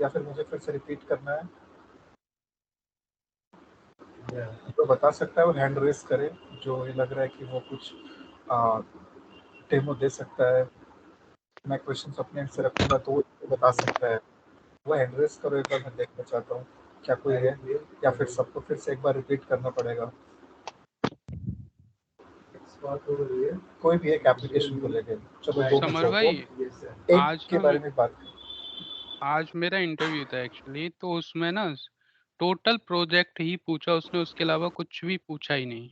या फिर मुझे फिर से रिपीट करना है? तो बता सकता है और हैंड रेस करे, जो ये लग रहा है कि वो कुछ डेमो दे सकता है। मैं क्वेश्चन अपने से रखूंगा तो वो बता सकता है। वो हैंड रेस करो, एक बार मैं देखना चाहता हूँ क्या कोई है, या फिर सबको फिर से एक बार रिपीट करना पड़ेगा। कोई भी एक एप्लीकेशन को लेके, चलो दो समर को भाई, एक आज के बारे में बात करें। आज मेरा इंटरव्यू था एक्चुअली, तो उसमें ना टोटल प्रोजेक्ट ही पूछा उसने, उसके अलावा कुछ भी पूछा ही नहीं।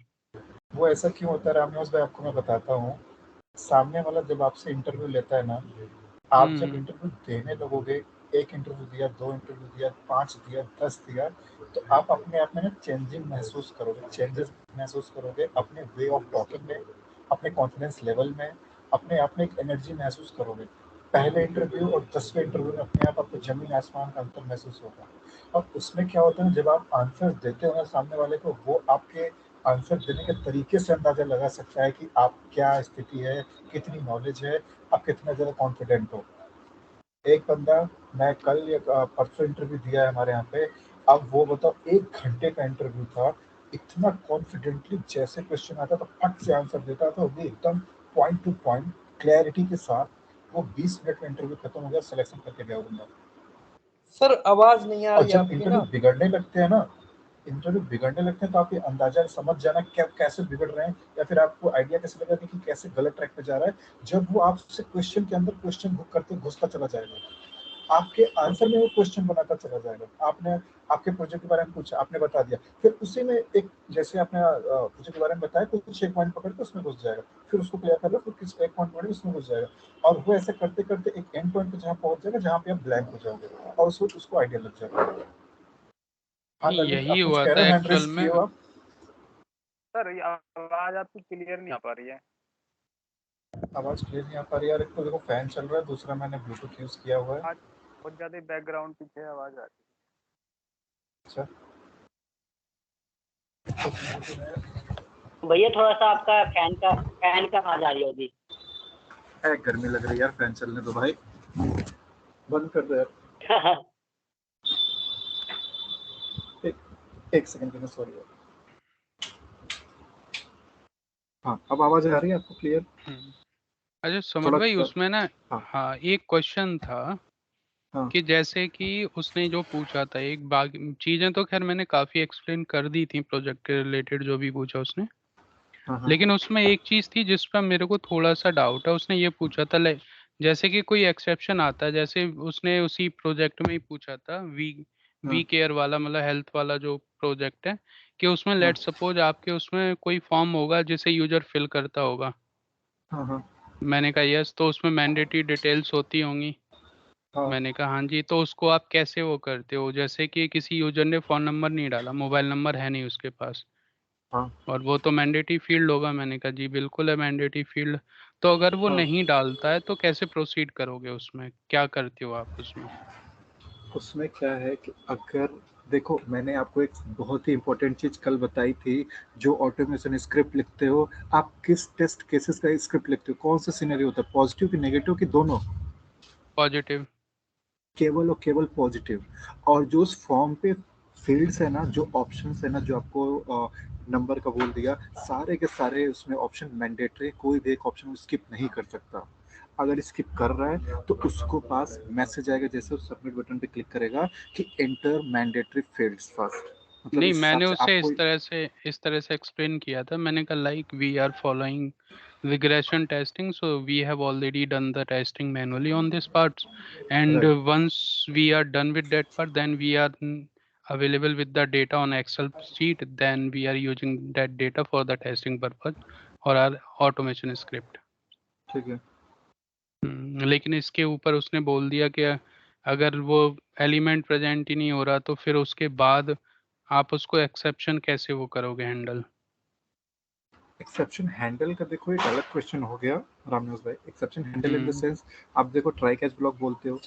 वो ऐसा क्यों होता है रामनिवास भाई, आपको मैं बताता हूँ। सामने वाला जब आपसे इंटरव्यू लेता है ना, आप जब हम्म। इंटरव्यू देने लगोगे, एक इंटरव्यू दिया, दो इंटरव्यू दिया, 5 दिया, 10 दिया, तो आप अपने आप में ना चेंजिंग महसूस करोगे, चेंजेस महसूस करोगे अपने वे ऑफ टॉकिंग में, अपने कॉन्फिडेंस लेवल में, अपने आप में एक एनर्जी महसूस करोगे। पहले इंटरव्यू और 10वें इंटरव्यू में अपने आप आपको जमीन आसमान का अंतर महसूस होगा। और उसमें क्या होता है, जब आप आंसर देते हो ना सामने वाले को, वो आपके आंसर देने के तरीके से अंदाजा लगा सकता है कि आप क्या स्थिति है, कितनी नॉलेज है, आप कितना ज़्यादा कॉन्फिडेंट हो। एक बंदा, मैं कल या परसों इंटरव्यू दिया है हमारे यहाँ पे, अब वो बताओ 1 घंटे का इंटरव्यू था, इतना कॉन्फिडेंटली जैसे क्वेश्चन आता था फट से आंसर देता था, वो भी एकदम पॉइंट टू पॉइंट क्लैरिटी के साथ। वो 20 मिनट में इंटरव्यू खत्म हो गया, सिलेक्शन करके गया वो बंदा। सर आवाज नहीं आ और रही जब आपकी इंटरव्यू ना। बिगड़ने लगते हैं ना, इंटरव्यू बिगड़ने लगते हैं, तो आप ये अंदाजा समझ जाना क्या कैसे बिगड़ रहे हैं, या फिर आपको आइडिया कैसे लगा कि कैसे गलत ट्रैक पे जा रहा है, जब वो आपसे क्वेश्चन के अंदर क्वेश्चन बुक करते घुसता चला जाएगा, आपके आंसर में वो क्वेश्चन बनाता चला जाएगा। आपने आपके प्रोजेक्ट के बारे में पूछा, आपने बता दिया, फिर उसी में एक जैसे आपने प्रोजेक्ट के बारे में बताया, कुछ एक पॉइंट पकड़ के उसमें घुस जाएगा, फिर उसको क्लियर कर लो, फिर किस एक पॉइंट पकड़ उसमें घुस जाएगा, और वो ऐसे करते करते एक एंड पॉइंट पे जहाँ पहुंच जाएगा, जहाँ पे आप ब्लैंक हो जाओगे, और उस वक्त उसको आइडिया लग जाएगा। हाँ ललित, यही आप कुछ हुआ कह रहे था हो, हैंड एक्चुअल रेस किए में। हो आप? सर ये आवाज आपकी क्लियर नहीं आ पा रही है। आवाज क्लियर नहीं आ पा रही यार। एक तो देखो फैन चल रहा है, दूसरा मैंने ब्लूटूथ यूज किया हुआ है। आज बहुत ज्यादा बैकग्राउंड पीछे आवाज आ रही अच्छा, भैया थोड़ा सा आपका फैन का आवाज आ रही होगी। गर्मी लग रही है यार, फैन चलने दो भाई, बंद कर दो यार। एक, एक सेकंड के लिए, सॉरी। हाँ, अब आवाज आ रही है आपको क्लियर? हम्म। अच्छा समर थोड़ा भाई, उसमें ना हाँ हाँ एक क्वेश्चन था हाँ कि जैसे कि उसने जो पूछा था, एक बाग चीजें तो खैर मैंने काफी एक्सप्लेन कर दी थी प्रोजेक्ट के रिलेटेड जो भी पूछा उसने। हाँ हाँ लेकिन उसमें एक चीज थी जिस पर मेरे को थोड़ा सा डाउट है। उसने ये पूछा था जैसे कि कोई एक्सेप्शन आता है, जैसे उसने उसी प्रोजेक्ट में ही पूछा था, वी वी हाँ केयर वाला, मतलब हेल्थ वाला जो प्रोजेक्ट है, कि उसमें हाँ लेट सपोज आपके उसमें कोई फॉर्म होगा जिसे यूजर फिल करता होगा। हाँ हाँ मैंने कहा यस, तो उसमें मैंडेटरी डिटेल्स होती होंगी। हाँ मैंने कहा हाँ जी, तो उसको आप कैसे वो करते हो? जैसे कि किसी यूजर ने फोन नंबर नहीं डाला, मोबाइल नंबर है नहीं उसके पास, हाँ और वो तो मैंडेटरी फील्ड होगा। मैंने कहा जी बिल्कुल है मैंडेटरी फील्ड। तो अगर वो हाँ। नहीं डालता है तो कैसे प्रोसीड करोगे? उसमें क्या करते हो आप उसमें? उसमें क्या है कि अगर देखो, मैंने आपको एक बहुत ही इंपॉर्टेंट चीज कल बताई थी, जो ऑटोमेशन स्क्रिप्ट लिखते हो, आप किस टेस्ट केसेस का स्क्रिप्ट लिखते हो, कौन सा सिनेरियो होता है, पॉजिटिव की नेगेटिव की दोनों? पॉजिटिव। केवल और केवल पॉजिटिव। और जो उस फॉर्म पे फील्ड्स है ना, जो ऑप्शंस है ना, जो आपको नंबर का बोल दिया, सारे के सारे उसमें ऑप्शन मैंडेटरी, कोई भी एक ऑप्शन स्किप नहीं कर सकता। अगर स्किप कर रहा है तो उसको पास मैसेज आएगा, जैसे उस सबमिट बटन पे क्लिक करेगा कि एंटर मैंडेटरी फील्ड्स फर्स्ट, मतलब नहीं, इस हिसाब मैंने से उसे आपको। इस तरह से एक्सप्लेन किया था। मैंने कहा like we are following regression testing, so we have already done the testing manually on this parts, and right once we are done with that part, then we are available with the data on excel sheet, then we are using that data for the testing purpose or our automation script. ठीक है। लेकिन इसके ऊपर उसने बोल दिया कि अगर वो एलिमेंट प्रेजेंट ही नहीं हो रहा तो फिर उसके बाद आप उसको एक्सेप्शन कैसे वो करोगे हैंडल? एक्सेप्शन हैंडल का देखो एक अलग क्वेश्चन हो गया रामनिवास भाई। Exception handle in the hmm. Sense, आप देखो ट्राई कैच ब्लॉक बोलते हो,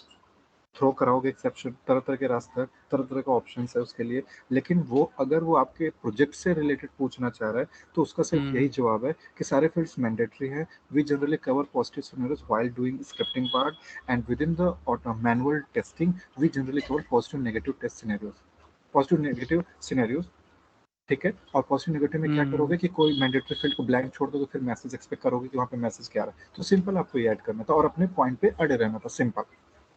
थ्रो कराओगे एक्सेप्शन, तरह तरह के रास्ते, तरह तरह का ऑप्शन है उसके लिए। लेकिन वो अगर वो आपके प्रोजेक्ट से रिलेटेड पूछना चाह रहा है तो उसका सिर्फ यही जवाब है कि सारे फील्ड्स मैंडेटरी है। We generally cover positive scenarios while doing scripting part, and within the manual testing we generally cover positive negative test scenarios, positive negative scenarios. ठीक है, और पॉजिटिव नेगेटिव में क्या करोगे कि कोई मैंडेटरी फील्ड को ब्लैंक छोड़ दो तो फिर मैसेज एक्सपेक्ट करोगे कि वहाँ पे मैसेज क्या आ रहा है। तो सिंपल आपको ये ऐड करना था और अपने पॉइंट पे अड़े रहना था, सिंपल।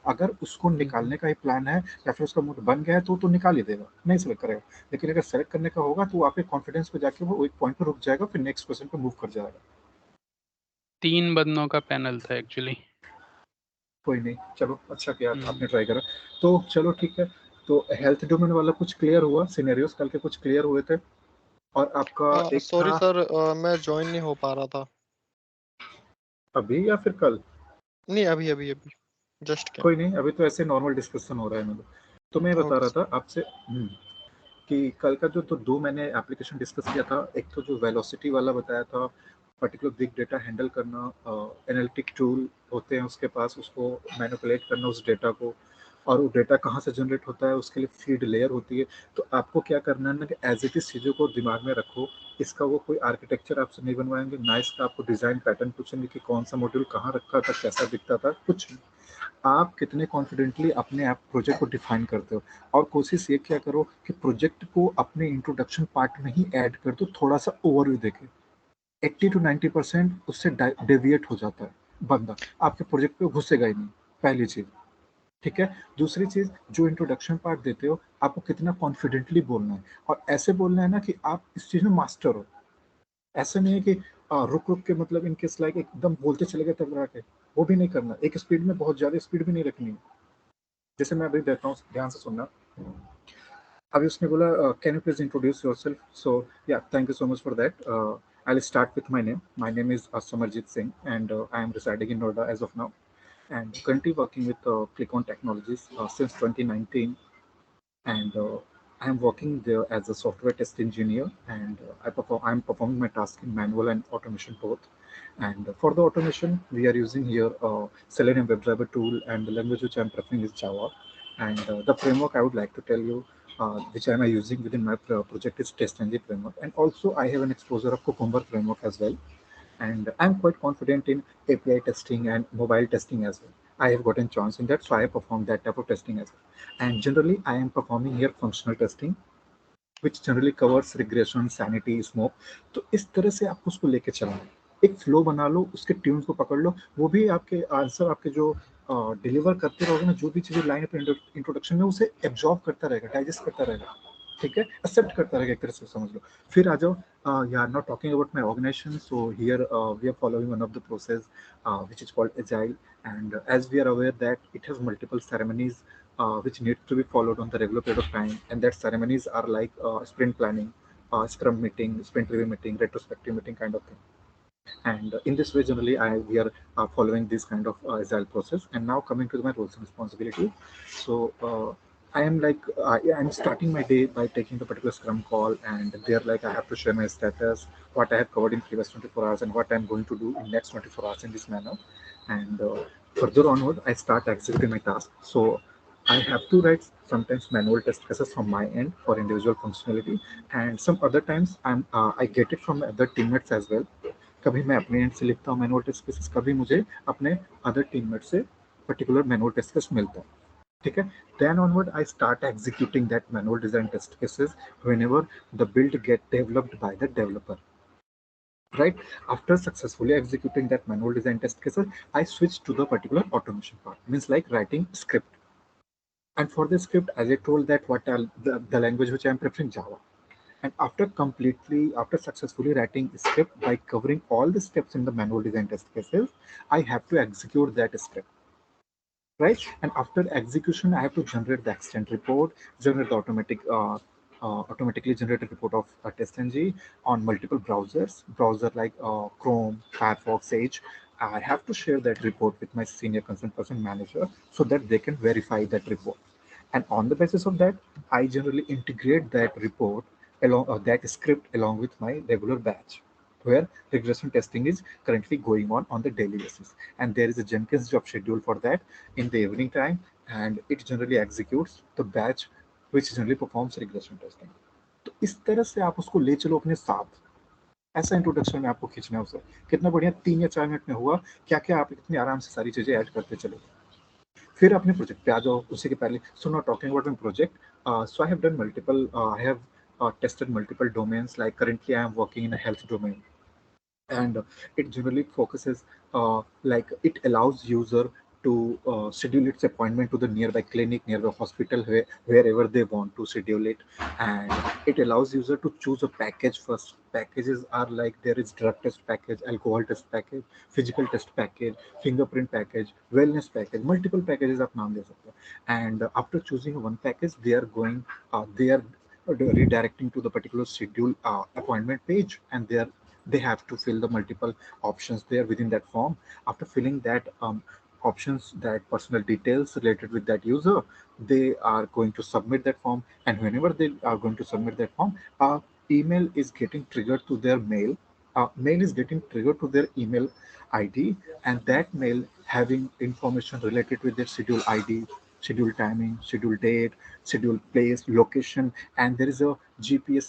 अगर उसको निकालने का ही प्लान है या फिर उसका मूड बन गया है तो निकाल ही देगा, नहीं सेलेक्ट करेगा। लेकिन अगर सेलेक्ट करने का होगा तो आपके कॉन्फिडेंस पे जाके वो एक पॉइंट पे रुक जाएगा, फिर नेक्स्ट क्वेश्चन पे मूव कर जाएगा। 3 बंदों का पैनल था एक्चुअली। कोई नहीं, चलो अच्छा किया आपने ट्राई करा। तो चलो ठीक है, तो हेल्थ डोमेन वाला कुछ क्लियर हुआ, सिनेरियोस कल के कुछ क्लियर हुए थे, और आपका एक सॉरी था सर, मैं ज्वाइन नहीं हो पा रहा था। अभी या फिर कल? नहीं, अभी अभी अभी जस्ट क्या। कोई नहीं, अभी तो ऐसे नॉर्मल डिस्कशन हो रहा है मेरा। तो मैं बता रहा था आपसे कि कल का जो तो दो मैंने एप्लीकेशन डिस्कस किया था, एक तो जो वेलोसिटी वाला बताया था, पर्टिकुलर बिग डेटा हैंडल करना, एनालिटिक टूल होते हैं उसके पास, उसको मैनिपुलेट करना उस डेटा को, और वो डेटा कहाँ से जनरेट होता है उसके लिए फीड लेयर होती है। तो आपको क्या करना है ना कि एज इट इज चीज़ों को दिमाग में रखो। इसका वो कोई आर्किटेक्चर आपसे नहीं बनवाएंगे, ना इसका आपको डिज़ाइन पैटर्न पूछेंगे कि कौन सा मॉड्यूल कहाँ रखा था, कैसा दिखता था, कुछ नहीं। आप कितने कॉन्फिडेंटली अपने आप प्रोजेक्ट को डिफाइन करते हो, और कोशिश ये क्या करो कि प्रोजेक्ट को अपने इंट्रोडक्शन पार्ट में ही ऐड कर दो, थोड़ा सा ओवरव्यू देके। 80 to 90% उससे डेविएट हो जाता है बंदा, आपके प्रोजेक्ट पे घुसेगा ही नहीं, पहली चीज। ठीक है, दूसरी चीज, जो इंट्रोडक्शन पार्ट देते हो आपको कितना कॉन्फिडेंटली बोलना है, और ऐसे बोलना है ना कि आप इस चीज में मास्टर हो। ऐसा नहीं है कि रुक रुक के, मतलब इनके स्लाइड एकदम बोलते चले गए तब के, वो भी नहीं करना। एक स्पीड में बहुत ज्यादा स्पीड भी नहीं रखनी है। जैसे मैं अभी देता हूँ, ध्यान से सुनना। अभी उसने बोला can you please introduce yourself. So yeah, thank you so much for that. I'll start with my name. My name is Samarjit Singh, and I am residing in Noida as of now, and currently working with Click-on Technologies since 2019. And I am working there as a software test engineer, and I'm performing my task in manual and automation both. And for the automation, we are using here Selenium WebDriver tool, and the language which I'm preferring is Java. And the framework I would like to tell you, which I am using within my project, is TestNG framework. And also I have an exposure of Cucumber framework as well. And I'm quite confident in API testing and mobile testing as well. I have gotten chance in that, so I perform that type of testing as well. And generally, I am performing here functional testing, which generally covers regression, sanity, smoke. तो इस तरह से आपको उसको लेके चलना है। एक फ्लो बना लो, उसके ट्यून्स को पकड़ लो, वो भी आपके आंसर, आपके जो डिलीवर करते रहोगे ना, जो भी चीज़ें लाइन अपने इंट्रोडक्शन में, उसे एब्जॉर्ब करता रहेगा, डाइजेस्ट करता रहेगा। ठीक है, एक्सेप्ट करता रहेगा, एक तरह से समझ लो। फिर आ जाओ, yeah, not talking about my organization. So here we are following one of the process which is called Agile, and as we are aware that it has multiple ceremonies which need to be followed on the regular period of time, and that ceremonies are like sprint planning, scrum meeting, sprint review meeting, retrospective meeting kind of thing. And in this way, generally, we are following this kind of agile process. And now coming to my roles and responsibility. So I am like I'm starting my day by taking the particular scrum call, and there, like, I have to share my status, what I have covered in previous 24 hours, and what I'm going to do in next 24 hours in this manner. And further onward, I start executing my task. So I have to write sometimes manual test cases from my end for individual functionality, and some other times I get it from other teammates as well. कभी मैं अपने and से लिखता हूँ manual test cases, कभी मुझे अपने other teammate से पर्टिकुलर मैनुअल टेस्ट केस मिलता है। ठीक है, then onward I start executing that manual design test cases whenever the build get developed by the developer. Right, after successfully executing that manual design test cases, I switch to the particular automation part, means like writing script. And for the script, as I told, that the language which I am preferring, Java. And after successfully writing a script by covering all the steps in the manual design test cases, I have to execute that script, right? And after execution, I have to generate the extent report, generate the automatically generated report of TestNG on multiple browser like Chrome, Firefox, Edge. I have to share that report with my senior concerned person manager so that they can verify that report. And on the basis of that, I generally integrate that report along that script along with my regular batch. where regression testing is currently going on the daily basis, and there is a Jenkins job schedule for that in the evening time, and it generally executes the batch which generally performs regression testing. तो इस तरह से आप उसको ले चलो अपने साथ, ऐसा इंट्रोडक्शन में आपको खींचना है उसे। कितना बढ़िया 3 या 4 मिनट में हुआ, क्या क्या आप इतनी आराम से सारी चीजें ऐड करते चले। फिर अपने प्रोजेक्ट पे आ जाओ। उसी के पहले so not talking about my project, so I have done multiple, I have tested multiple domains. Like currently I am working in a health domain, and it generally focuses, like it allows user to schedule its appointment to the nearby clinic, nearby hospital, wherever they want to schedule it. And it allows user to choose a package first. Packages are like, there is drug test package, alcohol test package, physical test package, fingerprint package, wellness package, multiple packages आप नाम ले सकते हो. And after choosing one package, they are going, they are redirecting to the particular schedule appointment page, and they have to fill the multiple options there within that form. After filling that options, that personal details related with that user, they are going to submit that form. And whenever they are going to submit that form, email is getting triggered to their mail. Mail is getting triggered to their email ID, and that mail having information related with their schedule ID, schedule timing, schedule date, schedule place, location, and there is a GPS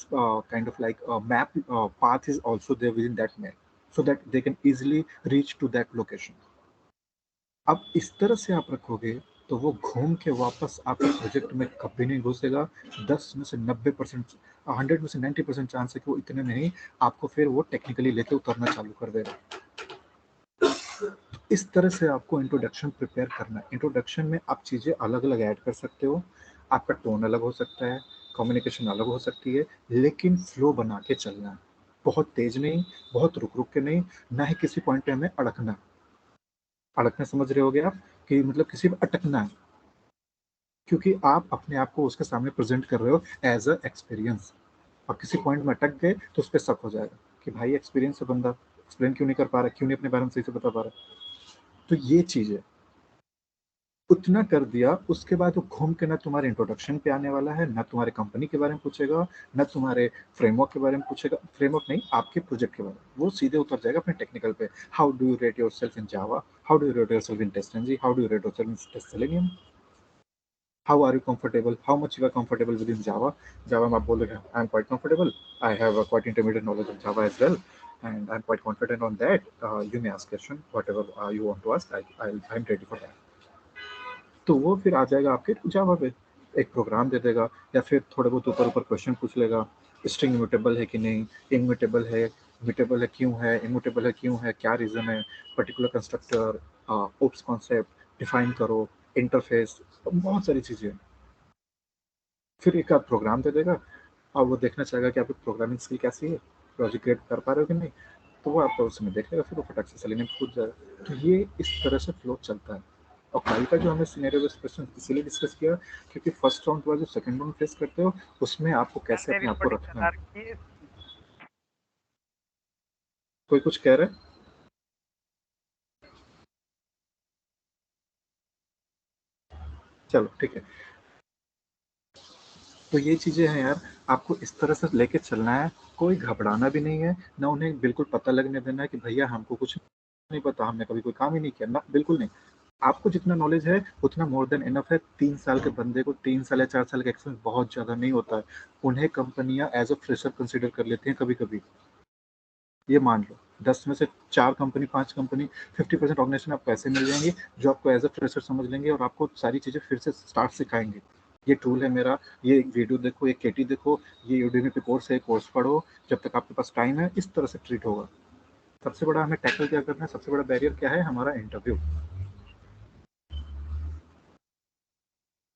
kind of like a map path is also there within that mail, so that they can easily reach to that location. अब इस तरह से आप रखोगे तो वो घूम के वापस आपके प्रोजेक्ट में कभी नहीं घुसेगा। 10 में से 90%, 100 में से 90% चांस है कि वो इतने में ही आपको फिर वो टेक्निकली लेके उतरना चालू कर देगा। इस तरह से आपको इंट्रोडक्शन प्रिपेयर करना है। इंट्रोडक्शन में आप चीज़ें अलग अलग ऐड कर सकते हो, आपका टोन अलग हो सकता है, कम्युनिकेशन अलग हो सकती है, लेकिन फ्लो बना के चलना है। बहुत तेज नहीं, बहुत रुक रुक के नहीं, ना ही किसी पॉइंट पे हमें अड़कना। अड़कना समझ रहे होगे आप, कि मतलब किसी पे अटकना है, क्योंकि आप अपने आप को उसके सामने प्रेजेंट कर रहे हो एज अ एक्सपीरियंस, और किसी पॉइंट में अटक गए तो उस पर शक हो जाएगा कि भाई एक्सपीरियंस है बंदा, एक्सप्लेन क्यों नहीं कर पा रहा, क्यों नहीं अपने बारे में सही से बता पा रहा। तो ये चीज है, उतना कर दिया, उसके बाद वो घूम के ना तुम्हारे इंट्रोडक्शन पे आने वाला है, ना तुम्हारे कंपनी के बारे में पूछेगा, ना तुम्हारे फ्रेमवर्क के बारे में पूछेगा, फ्रेमवर्क नहीं, आपके प्रोजेक्ट के बारे में। वो सीधे उतर जाएगा अपने टेक्निकल पे। How do you rate yourself in Java, how do you rate yourself in TestNG, how do you rate yourself in test Selenium, how are you comfortable, how much you are comfortable within Java में आप बोल रहे हैं I am quite comfortable, I have a quite intermediate knowledge of Java as well, and I am quite confident on that. You may ask question whatever you want to ask, I am ready for that. तो वो फिर आ जाएगा आपके जावा पे, एक programme दे देगा, या फिर थोड़े बहुत ऊपर ऊपर क्वेश्चन पूछ लेगा, स्ट्रिंग इम्यूटेबल है कि नहीं, इम्यूटेबल है, म्यूटेबल है क्यों है, इम्यूटेबल है क्यों है, क्या रीजन है, particular constructor, oops concept define करो, इंटरफेस, बहुत सारी चीजें। फिर एक आप प्रोग्राम दे देगा, और वो देखना चाहेगा कि आपकी प्रोग्रामिंग स्किल कैसी है, प्रोजेक्ट क्रिएट कर पा रहे हो कि नहीं, तो वो आपको उसमें देखेगा, फिर वो फटाक से सेलेनियम कूद जाएगा। तो ये इस तरह से फ्लो चलता है। और कल का जो हमने सिनेरियो बेस्ड क्वेश्चन इसलिए डिस्कस किया क्योंकि फर्स्ट राउंड के बाद जो सेकंड राउंड फेस करते हो, उसमें आपको कैसे अपने आप को रखना है। कोई कुछ कह रहा है? चलो ठीक है, तो ये चीजें हैं यार, आपको इस तरह से लेके चलना है, कोई घबराना भी नहीं है, ना उन्हें बिल्कुल पता लगने देना है कि भैया हमको कुछ नहीं पता, हमने कभी कोई काम ही नहीं किया, ना बिल्कुल नहीं। आपको जितना नॉलेज है उतना मोर देन इनफ है। 3 साल के बंदे को 3 साल या 4 साल का एक्सपीरियंस बहुत ज्यादा नहीं होता है, उन्हें कंपनियां एज अ फ्रेशर कंसिडर कर लेती हैं कभी कभी। ये मान लो 10 में से 4 कंपनी, 5 कंपनी, 50% ऑर्गेनाइजेशन आपको ऐसे मिल जाएंगे जो आपको एज अ फ्रेशर समझ लेंगे और आपको सारी चीजें फिर से स्टार्ट सिखाएंगे। ये टूल है मेरा, ये वीडियो देखो, ये केटी देखो, ये यूडेमी पे कोर्स है, कोर्स पढ़ो जब तक आपके पास टाइम है। इस तरह से ट्रीट होगा। सबसे बड़ा हमें टैकल क्या करना है, सबसे बड़ा बैरियर क्या है, हमारा इंटरव्यू।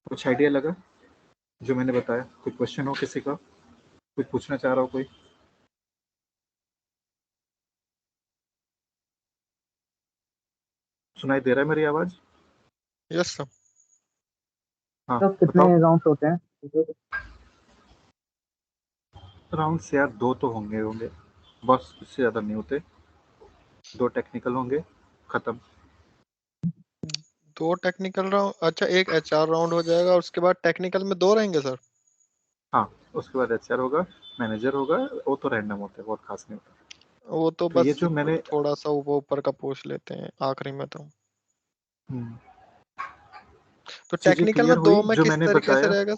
कुछ आइडिया लगा जो मैंने बताया? कोई क्वेश्चन हो किसी का, कुछ पूछना चाह रहा हो कोई? सुनाई दे रहा है मेरी आवाज? Yes sir. हाँ तो कितने राउंड होते हैं? राउंड से यार 2 तो होंगे बस, इससे ज्यादा नहीं होते। 2 टेक्निकल होंगे, खत्म। 2 टेक्निकल राउंड, अच्छा एक एचआर राउंड हो जाएगा, उसके बाद टेक्निकल में 2 रहेंगे सर? हाँ, उसके बाद एचआर होगा, मैनेजर होगा, वो तो रैंडम होता है, बहुत खास नहीं होता। वो तो तो ये बस जो मैंने थोड़ा सा ऊपर का पूछ लेते हैं आखिरी में तो। हम्म, तो चीजें टेक्निकल क्लियर में हुई दो में जो किस मैंने तरीके से बताया। रहेगा?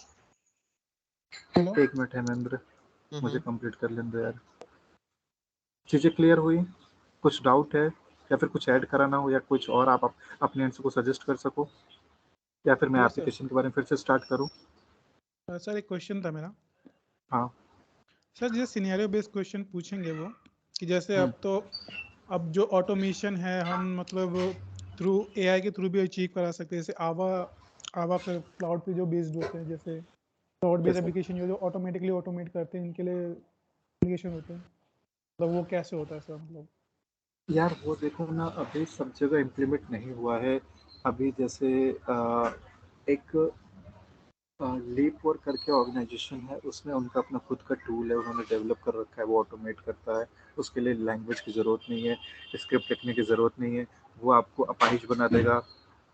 हेलो। एक मिनट हेमेंद्र, मुझे हम्म। कंप्लीट कर लेने दो यार। चीजें क्लियर हुई? कुछ डाउट है या फिर कुछ ऐड कराना हो या कुछ और आप अपने एंड से को सजेस्ट कर सको, या फिर मैं यस सर। एप्लीकेशन के बारे में फिर से स्टार्ट करूं? सर एक क्वेश्चन था मेरा। हाँ। सर जैसे सिनेरियो बेस्ड क्वेश्चन पूछेंगे वो कि जैसे हम्म, अब जो ऑटोमेशन है हम मतलब थ्रू एआई के थ्रू भी अचीव करा सकते हैं। जैसे आवा आवा क्लाउड पे जो बेस्ड होते हैं, जैसे क्लाउड बेस्ड जैसे एप्लीकेशन जो ऑटोमेटिकली ऑटोमेट करते हैं, इनके लिए एप्लीकेशन होते हैं, मतलब वो कैसे होता है सर? मतलब यार वो देखो ना, अभी सब जगह इम्प्लीमेंट नहीं हुआ है। अभी जैसे एक लीप वर्क करके ऑर्गेनाइजेशन है, उसमें उनका अपना खुद का टूल है, उन्होंने डेवलप कर रखा है, वो ऑटोमेट करता है। उसके लिए लैंग्वेज की ज़रूरत नहीं है, स्क्रिप्ट लिखने की ज़रूरत नहीं है, वो आपको अपाहिज बना देगा।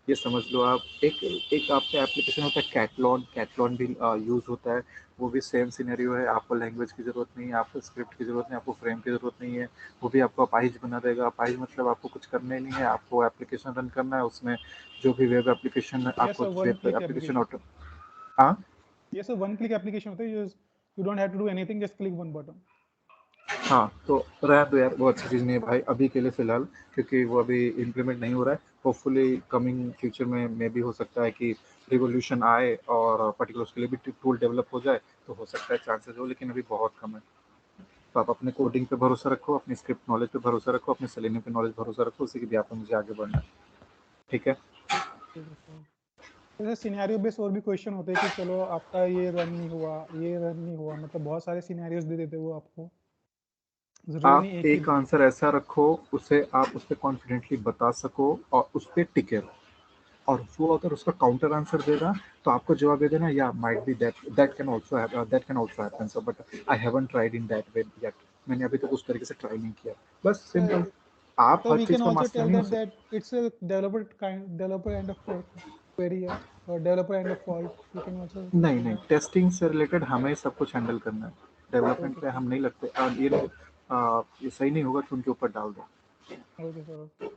ये समझ लो आप। एक एक आपका एप्लीकेशन होता है कैटलॉन, कैटलॉन भी यूज़ होता है। वो भी सेम सिनेरियो है, आपको लैंग्वेज की ज़रूरत नहीं है, आपको स्क्रिप्ट की ज़रूरत नहीं है, आपको फ्रेम की ज़रूरत नहीं है। वो भी आपको अपाहिज बना देगा। अपाहिज मतलब आपको कुछ करना ही नहीं है, आपको एप्लीकेशन रन करना है उसमें। जो भी वेब एप्लीकेशन ये आपको sir one web click application application. Auto. हाँ ये सर वन क्लिक एप्लीकेशन होता है। You don't have to do anything, just click one button. हाँ, तो रह दो यार, वो अच्छी चीज़ नहीं है भाई अभी के लिए फ़िलहाल, क्योंकि वो अभी इम्प्लीमेंट नहीं हो रहा है। होपफुली कमिंग फ्यूचर में मे भी हो सकता है कि रिवोल्यूशन आए और पर्टिकुलर उसके लिए भी टूल डेवलप हो जाए, तो हो सकता है चांसेस हो, लेकिन अभी बहुत कम है। तो आप अपने कोडिंग पे भरोसा रखो, अपनी स्क्रिप्ट नॉलेज पे भरोसा रखो, अपने सेलेनियम पे नॉलेज भरोसा रखो, उसी के भी आप मुझे आगे बढ़ना है। ठीक है? ठीक है सर। जैसे सिनेरियो बेस्ड और भी क्वेश्चन होते हैं कि चलो आपका ये रन नहीं हुआ, ये रन नहीं हुआ, मतलब बहुत सारे सिनेरियोज दे देते हैं वो आपको, जरूरी आप नहीं एक ही। एक आंसर ऐसा रखो, उसे आप उस पर कॉन्फिडेंटली बता सको और उस पर टिके रहो। और वो अगर उसका काउंटर आंसर देगा, तो आपको जवाब दे देना, या might be that that can also happen sir, but I haven't tried in that way yet. मैंने अभी तक उस तरीके से ट्राई नहीं किया। बस सिंपल। आप So हर we चीज can का also मास्टर tell नहीं हो that सकते। it's a developer end of query है, or developer end of fault. We can also नहीं say नहीं, that. टेस्टिंग से रिलेटेड हमें सब कुछ हैंडल करना है। डेवलपमेंट Okay पे sir. हम नहीं लगते। ये सही नहीं होगा कि उनके ऊपर डाल दो। Okay sir. Okay.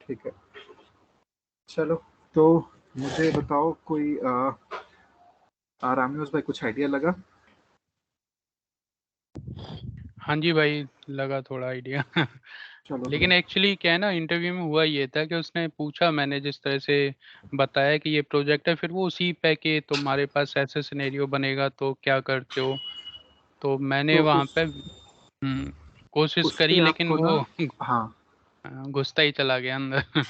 ठीक है, चलो। तो मुझे बताओ कोई रामनिवास भाई, कुछ आइडिया लगा? हाँ जी भाई, लगा थोड़ा आइडिया। चलो। लेकिन एक्चुअली क्या है ना, इंटरव्यू में हुआ ये था कि उसने पूछा, मैंने जिस तरह से बताया कि ये प्रोजेक्ट है, फिर वो उसी पे कि तुम्हारे पास ऐसे सिनेरियो बनेगा तो क्या करते हो। तो मैंने तो वहाँ पे कोशिश उस करी, पे लेकिन आपको ना, वो हाँ, घुसता ही चला गया अंदर।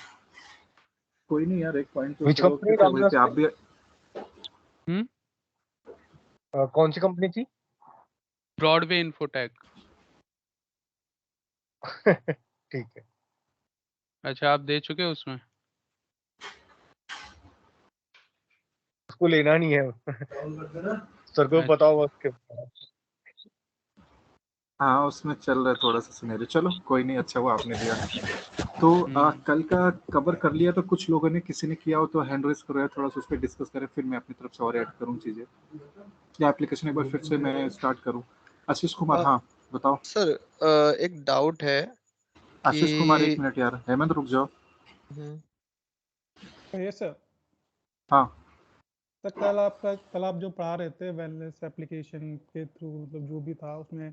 कोई नहीं यार, एक पॉइंट पे विच उसे रोक कंपनी के फिर वहीं रामदास पे आप भी। हम्म। कौन सी कंपनी थी? Broadway infotech. ठीक है। अच्छा, आप दे चुके हो उसमें? उसको लेना नहीं है। सर को पता अच्छा। होगा उसके बारे हाँ, उसमें चल रहा है थोड़ा सा सिनेरियो। चलो कोई नहीं, अच्छा हुआ आपने दिया। तो हम्म। कल का कवर कर लिया, तो कुछ लोगों ने, किसी ने किया हो तो हैंड रेस करो यार, थोड़ा सा उस पर डिस्कस करें, फिर मैं अपनी तरफ से और ऐड करूँ चीजें, या एप्लीकेशन एक बार फिर से मैं स्टार्ट करूँ। आशीष कुमार, अ, हाँ बताओ। सर एक डाउट है आशीष कुमार, एक कि मिनट यार, हेमंत रुक जाओ। हम्म, Yes sir. हाँ तो कल आप जो पढ़ा रहे थे वेलनेस एप्लीकेशन के थ्रू, मतलब जो भी था उसमें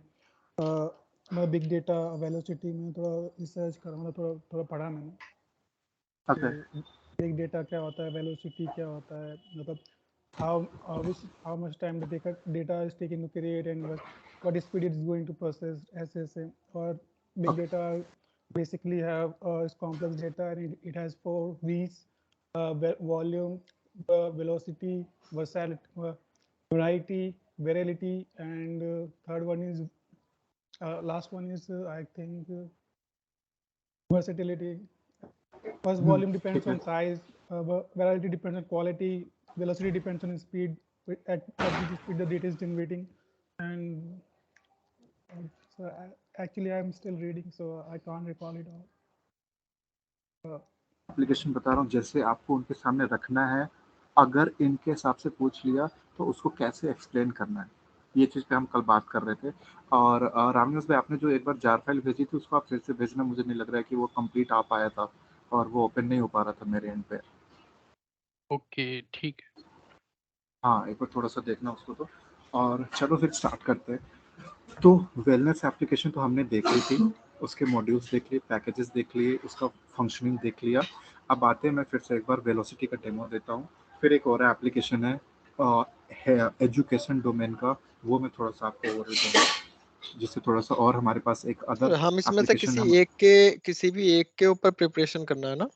मैं बिग डेटा वेलोसिटी में थोड़ा रिसर्च करा, मतलब थोड़ा थोड़ा पढ़ा मैंने ओके। कि बिग डेटा क्या होता है, वेलोसिटी क्या होता है, मतलब how much time the data is taking to create, and what speed it is going to process, ऐसे और big data basically have is complex data, and it has 4 V's: volume, velocity, variety, virality, and third one is last one is I think versatility. First, volume depends ठीक है। on size, variety depends on quality, velocity depends on speed, at which speed the data is generating, and so actually I'm still reading, so I can't recall it all. Application बता रहा हूँ, जैसे आपको उनके सामने रखना है। अगर इनके हिसाब से पूछ लिया, तो उसको कैसे एक्सप्लेन करना है, ये चीज़ पे हम कल बात कर रहे थे। और रामनिवास भाई, आपने जो एक बार जार फाइल भेजी थी उसको आप फिर से भेजना, मुझे नहीं लग रहा है कि वो कंप्लीट आ पाया था और वो ओपन नहीं हो पा रहा था मेरे एंड पे। ओके, ठीक है। हाँ, एक बार थोड़ा सा देखना उसको तो। और चलो फिर स्टार्ट करते हैं। तो वेलनेस एप्लीकेशन तो हमने देख ली थी, उसके मॉड्यूल्स देख लिए, पैकेजेस देख लिए, उसका फंक्शनिंग देख लिया। अब आते हैं, मैं फिर से एक बार वेलोसिटी का डेमो देता हूँ। फिर एक और एप्लीकेशन है एजुकेशन डोमेन का, वो मैं थोड़ा सा आपको ओवरव्यू दूंगा, जिससे थोड़ा सा और हमारे पास एक अदर हम इसमें से एप्लीकेशन किसी भी एक के ऊपर प्रिपरेशन करना है ना?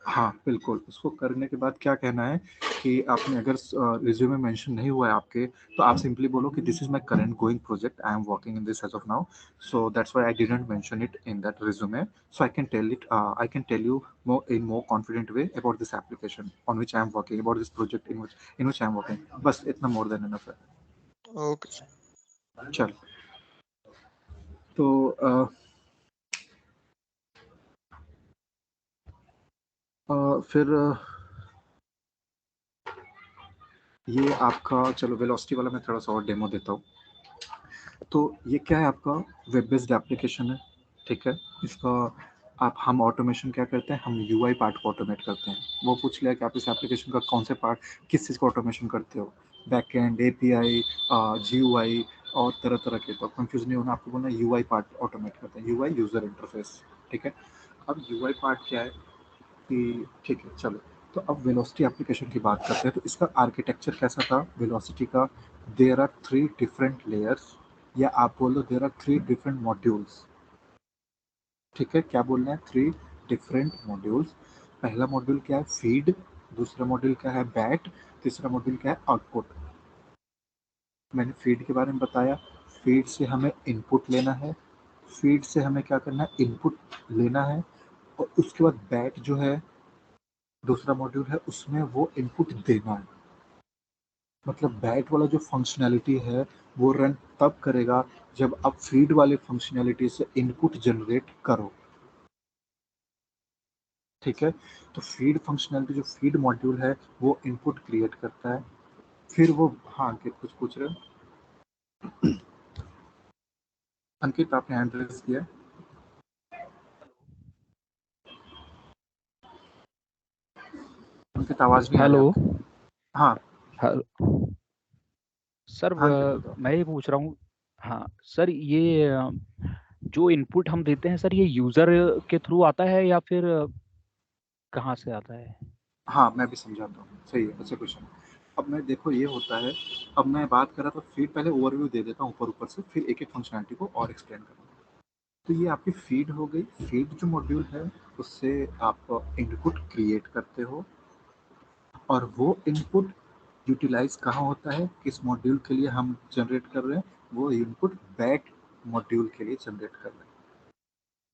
हाँ बिल्कुल। उसको करने के बाद क्या कहना है कि आपने अगर रिज्यूमे मेंशन नहीं हुआ है आपके, तो आप सिंपली बोलो कि this is my current going project, I am working in this as of now, so that's why I didn't mention it in that resume, so I can tell you more confident way about this application on which I am working, about this project in which I am working. बस इतना more than enough है। Okay. चल, तो फिर ये आपका, चलो velocity वाला मैं थोड़ा सा और डेमो देता हूँ। तो ये क्या है, आपका वेब बेस्ड एप्लीकेशन है, ठीक है। इसका हम ऑटोमेशन क्या करते हैं, हम यूआई पार्ट को ऑटोमेट करते हैं। वो पूछ लिया कि आप इस एप्लीकेशन का कौन से पार्ट, किस चीज़ को ऑटोमेशन करते हो, बैक एंड, एपीआई, जीयूआई और तरह तरह के। तो कंफ्यूज नहीं होना, आपको बोलना यूआई पार्ट ऑटोमेट करते हैं, यूआई यूजर इंटरफेस, ठीक है। अब यूआई पार्ट क्या है कि, ठीक है चलो, तो अब वेलोसिटी एप्लीकेशन की बात करते हैं। तो इसका आर्किटेक्चर कैसा था वेलोसिटी का, देयर आर 3 डिफरेंट लेयर्स, या आप बोलो देयर आर 3 डिफरेंट मॉड्यूल्स, ठीक है। क्या बोलना है, 3 डिफरेंट मॉड्यूल्स। पहला मॉड्यूल क्या है, फीड, दूसरा मॉड्यूल क्या है, बैट, तीसरा मॉड्यूल क्या है, आउटपुट। मैंने फीड के बारे में बताया, फीड से हमें इनपुट लेना है, फीड से हमें क्या करना है, इनपुट लेना है, और उसके बाद बैट जो है दूसरा मॉड्यूल है, उसमें वो इनपुट देना है। मतलब बैट वाला जो फंक्शनैलिटी है वो रन तब करेगा जब आप फीड वाले फंक्शनैलिटी से इनपुट जनरेट करो, ठीक है। तो फीड फंक्शनैलिटी, जो फीड मॉड्यूल है वो इनपुट क्रिएट करता है, फिर वो, हाँ अंकित कुछ पूछ रहे हो? अंकित आपने हैंड रेज किया है। अंकित आवाज नहीं आ रही हेलो। आपकी। हाँ हेलो सर, हाँ अंकित बताओ। मैं ये पूछ रहा हूँ। हाँ सर, ये जो इनपुट हम देते हैं सर, ये यूजर के थ्रू आता है या फिर कहाँ से आता है? हाँ मैं भी समझाता हूँ, सही है, अच्छा क्वेश्चन। अब मैं, देखो ये होता है, अब मैं बात कर रहा था फीड, पहले ओवरव्यू दे देता हूँ ऊपर ऊपर से, फिर एक एक फंक्शनैलिटी को और एक्सप्लेन करूँगा। तो ये आपकी फीड हो गई। फीड जो मॉड्यूल है उससे आप इनपुट क्रिएट करते हो, और वो इनपुट यूटिलाइज कहाँ होता है, किस मॉड्यूल के लिए हम जनरेट कर रहे हैं, वो इनपुट बैट मॉड्यूल के लिए जनरेट कर रहे हैं,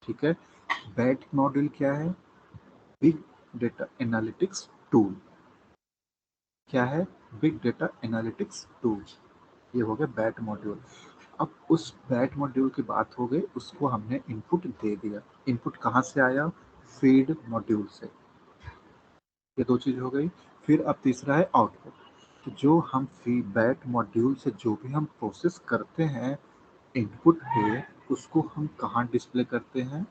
ठीक है। बैट मॉड्यूल क्या है, बिग डेटा एनालिटिक्स टूल। क्या है, बिग डेटा एनालिटिक्स टूल, ये हो गया बैट मॉड्यूल। अब उस बैट मॉड्यूल की बात हो गई, उसको हमने इनपुट दे दिया। इनपुट कहाँ से आया, फीड मॉड्यूल से, ये दो चीज हो गई। फिर अब तीसरा है आउटपुट। तो जो हम फीडबैक मॉड्यूल से जो भी हम प्रोसेस करते हैं इनपुट पे, उसको हम कहाँ डिस्प्ले करते हैं,